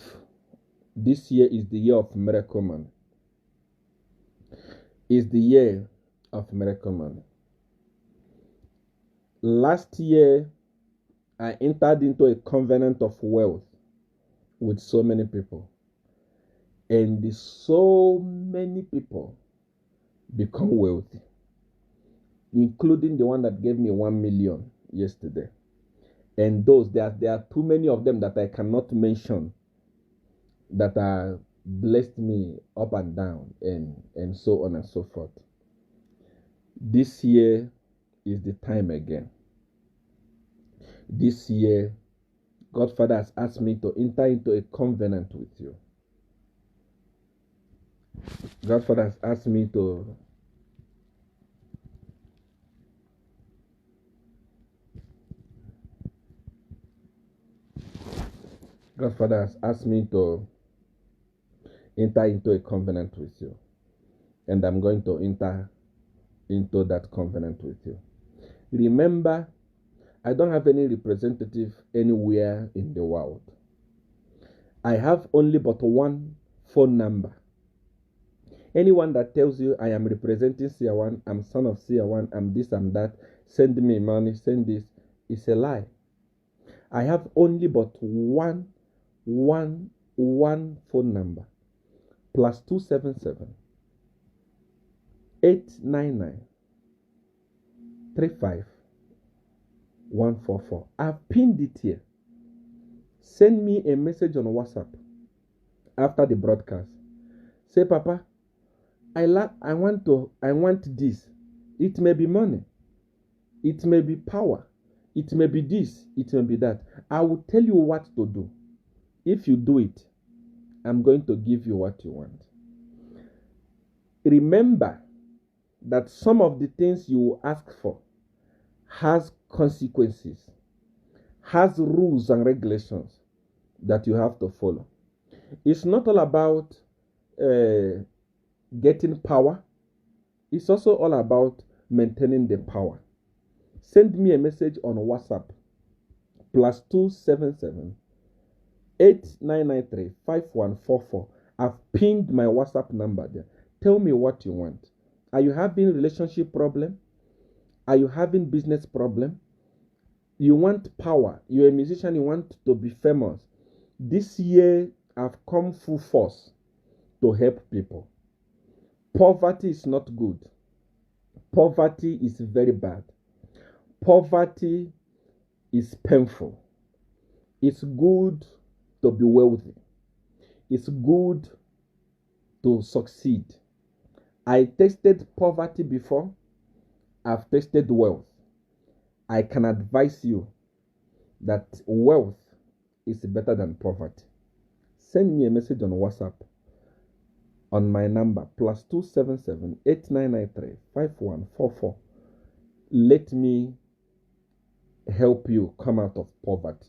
this year is the year of Miracle Man. Is the year of Miracle Man. Last year, I entered into a covenant of wealth with so many people. And so many people become wealthy, including the one that gave me 1 million yesterday. And those, there are too many of them that I cannot mention that are blessed me up and down and so on and so forth. This year is the time again. This year, Godfather has asked me to enter into a covenant with you. Godfather has asked me to Godfather has asked me to enter into a covenant with you. And I'm going to enter into that covenant with you. Remember, I don't have any representative anywhere in the world. I have only but one phone number. Anyone that tells you I am representing CR1, I'm son of CR1, I'm this, I'm that, send me money, send this, is a lie. I have only but one phone number. +277 899 35144. I've pinned it here. Send me a message on WhatsApp after the broadcast. Say, Papa, I want this. It may be money. It may be power. It may be this. It may be that. I will tell you what to do. If you do it, I'm going to give you what you want. Remember that some of the things you will ask for has consequences, has rules and regulations that you have to follow. It's not all about getting power. It's also all about maintaining the power. Send me a message on WhatsApp. +277 8993 5144. I've pinned my WhatsApp number there. Tell me what you want. Are you having relationship problem? Are you having business problem? You want power. You're a musician. You want to be famous. This year, I've come full force to help people. Poverty is not good. Poverty is very bad. Poverty is painful. It's good to be wealthy. It's good to succeed. I tasted poverty before. I've tasted wealth. I can advise you that wealth is better than poverty. Send me a message on WhatsApp on my number +277 8993 5144. Let me help you come out of poverty.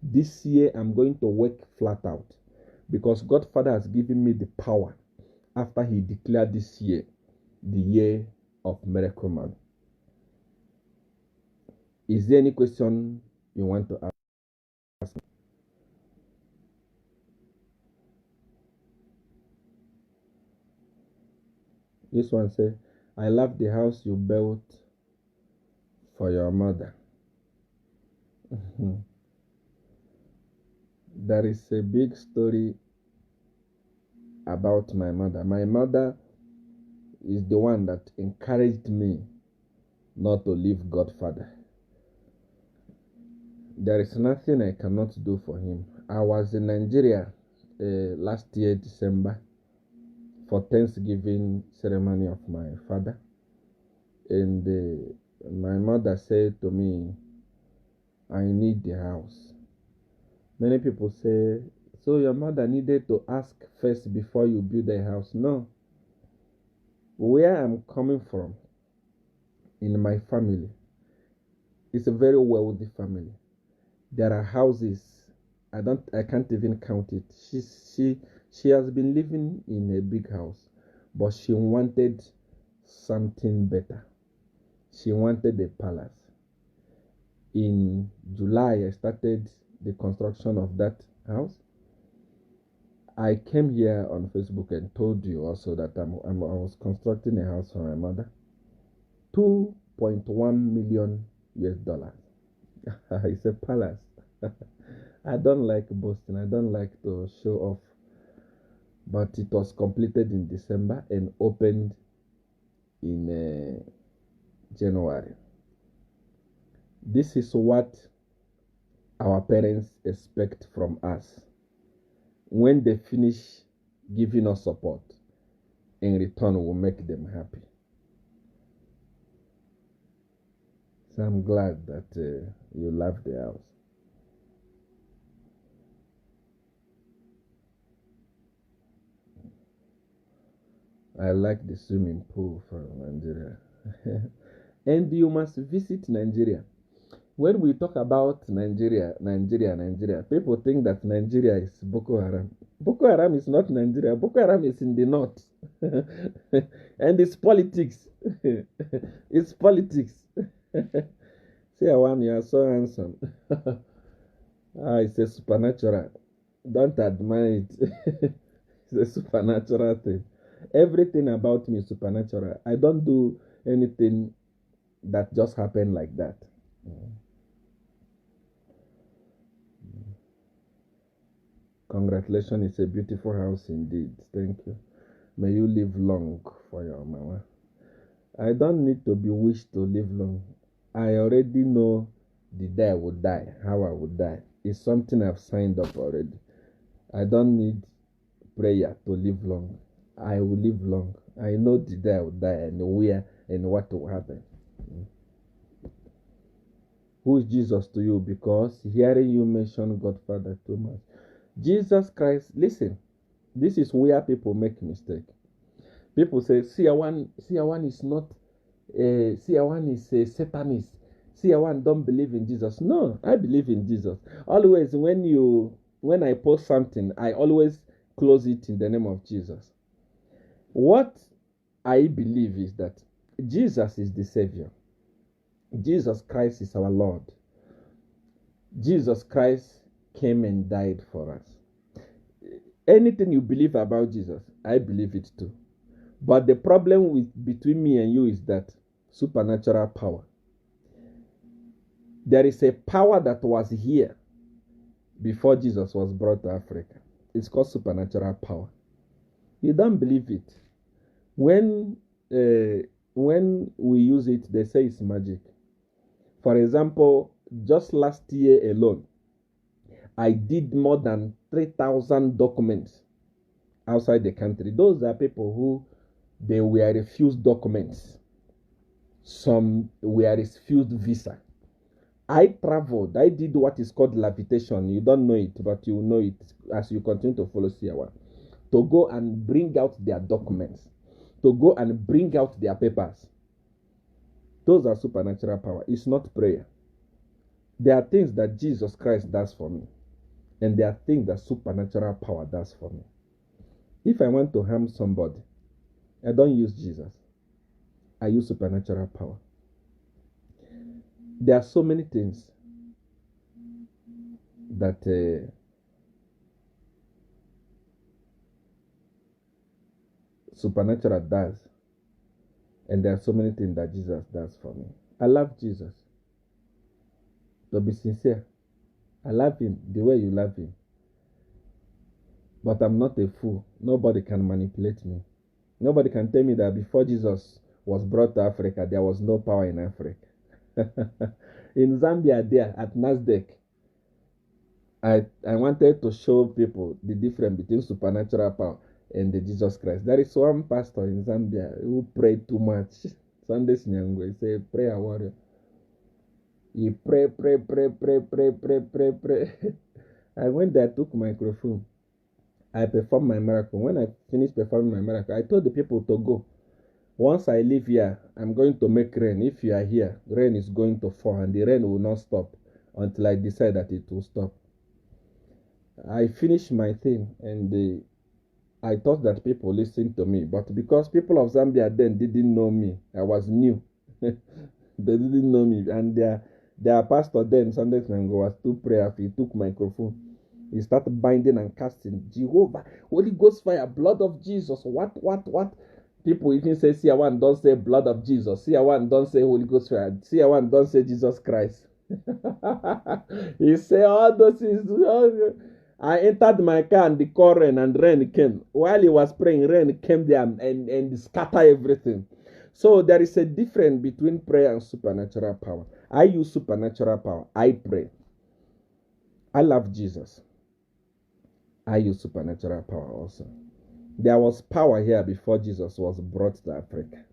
This year I'm going to work flat out because Godfather has given me the power after he declared this year the year of miracle man. Is there any question you want to ask me? This one says, I love the house you built for your mother. There is a big story about my mother. My mother is the one that encouraged me not to leave Godfather. There is nothing I cannot do for him. I was in Nigeria last year, December, for Thanksgiving ceremony of my father. And my mother said to me, I need the house. Many people say, so your mother needed to ask first before you build a house. No. Where I'm coming from, in my family, it's a very wealthy family. There are houses, I can't even count it. She has been living in a big house, but she wanted something better. She wanted a palace. In July, I started the construction of that house. I came here on Facebook and told you also that I was constructing a house for my mother. $2.1 million. It's a palace. I don't like boasting. I don't like to show off. But it was completed in December and opened in January. This is what our parents expect from us. When they finish giving us support, in return, we'll make them happy. So I'm glad that you love the house. I like the swimming pool from Nigeria. And you must visit Nigeria. When we talk about Nigeria, people think that Nigeria is Boko Haram. Boko Haram is not Nigeria. Boko Haram is in the north. And it's politics. It's politics. See, one, you are so handsome. It's a supernatural. Don't admire it. It's a supernatural thing. Everything about me is supernatural. I don't do anything that just happened like that. Congratulations, it's a beautiful house indeed. Thank you. May you live long for your mama. I don't need to be wished to live long. I already know the day I would die, how I would die. It's something I've signed up already. I don't need prayer to live long. I will live long. I know the day I will die and where and what will happen. Who is Jesus to you? Because hearing you mention Godfather too much. Jesus Christ, listen, this is where people make mistake. People say, Siawan is not, Siawan is a Satanist. Siawan don't believe in Jesus. No, I believe in Jesus. Always when I post something, I always close it in the name of Jesus. What I believe is that Jesus is the Savior. Jesus Christ is our Lord. Jesus Christ came and died for us. Anything you believe about Jesus, I believe it too. But the problem between me and you is that supernatural power. There is a power that was here before Jesus was brought to Africa. It's called supernatural power. You don't believe it. When when we use it, they say it's magic. For example, just last year alone, I did more than 3,000 documents outside the country. Those are people who they were refused documents. Some were refused visa. I traveled. I did what is called levitation. You don't know it, but you will know it as you continue to follow CR1. To go and bring out their documents. To go and bring out their papers. Those are supernatural power. It's not prayer. There are things that Jesus Christ does for me. And there are things that supernatural power does for me. If I want to harm somebody, I don't use Jesus. I use supernatural power. There are so many things that supernatural does. And there are so many things that Jesus does for me. I love Jesus. To be sincere, I love him the way you love him. But I'm not a fool. Nobody can manipulate me. Nobody can tell me that before Jesus was brought to Africa, there was no power in Africa. In Zambia, there at Nasdaq, I wanted to show people the difference between supernatural power and the Jesus Christ. There is one pastor in Zambia who prayed too much. Sunday Sinyango, he said, prayer warrior. He pray. I went there, took microphone. I performed my miracle. When I finished performing my miracle, I told the people to go. Once I leave here, I'm going to make rain. If you are here, rain is going to fall, and the rain will not stop until I decide that it will stop. I finished my thing, and I thought that people listened to me. But because people of Zambia then didn't know me, I was new. They didn't know me. And their pastor then, Sunday Nango, was too prayerful. He took microphone. He started binding and casting. Jehovah, Holy Ghost fire, blood of Jesus. What? People even say CR1 don't say blood of Jesus. CR1 don't say Holy Ghost fire. CR1 don't say Jesus Christ. He said all those things. I entered my car and the car ran and rain came. While he was praying, rain came there and scattered everything. So there is a difference between prayer and supernatural power. I use supernatural power. I pray. I love Jesus. I use supernatural power also. There was power here before Jesus was brought to Africa.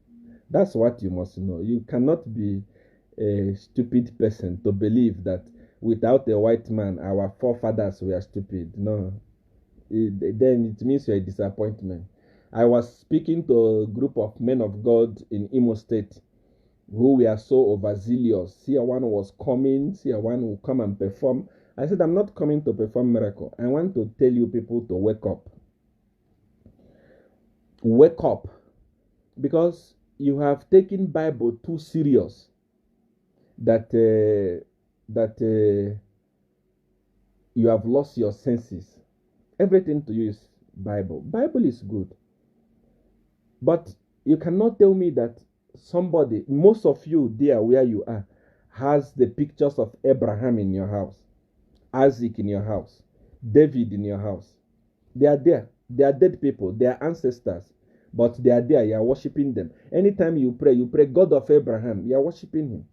That's what you must know. You cannot be a stupid person to believe that without a white man, our forefathers were stupid. No. Then it means you're a disappointment. I was speaking to a group of men of God in Imo State who were so overzealous. CR1 was coming. CR1 will come and perform. I said, I'm not coming to perform miracle. I want to tell you people to wake up. Wake up. Because you have taken Bible too serious. That you have lost your senses. Everything to you is Bible. Bible is good. But you cannot tell me that somebody, most of you there where you are, has the pictures of Abraham in your house, Isaac in your house, David in your house. They are there. They are dead people. They are ancestors. But they are there. You are worshiping them. Anytime you pray, God of Abraham. You are worshiping him.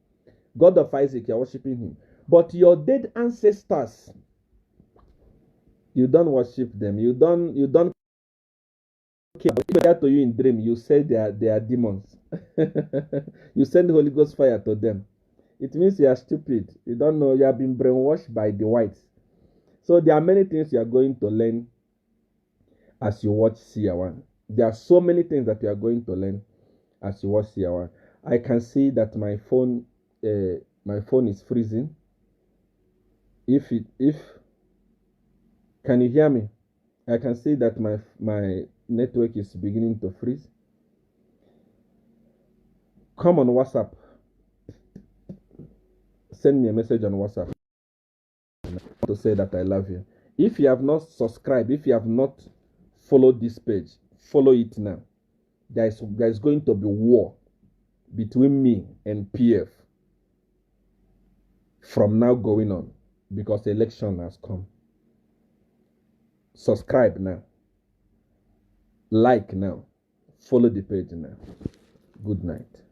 God of Isaac, you are worshiping him. But your dead ancestors, you don't worship them. You don't care. If they are to you in dream, you say they are demons. You send Holy Ghost fire to them. It means you are stupid. You don't know. You have been brainwashed by the whites. So there are many things you are going to learn as you watch CR1. There are so many things that you are going to learn as you watch CR1. I can see that my phone is freezing. Can you hear me? I can see that my network is beginning to freeze. Come on WhatsApp. Send me a message on WhatsApp to say that I love you. If you have not subscribed, if you have not followed this page, follow it now. There is going to be war between me and PF from now going on because the election has come. Subscribe now. Like now. Follow the page now. Good night.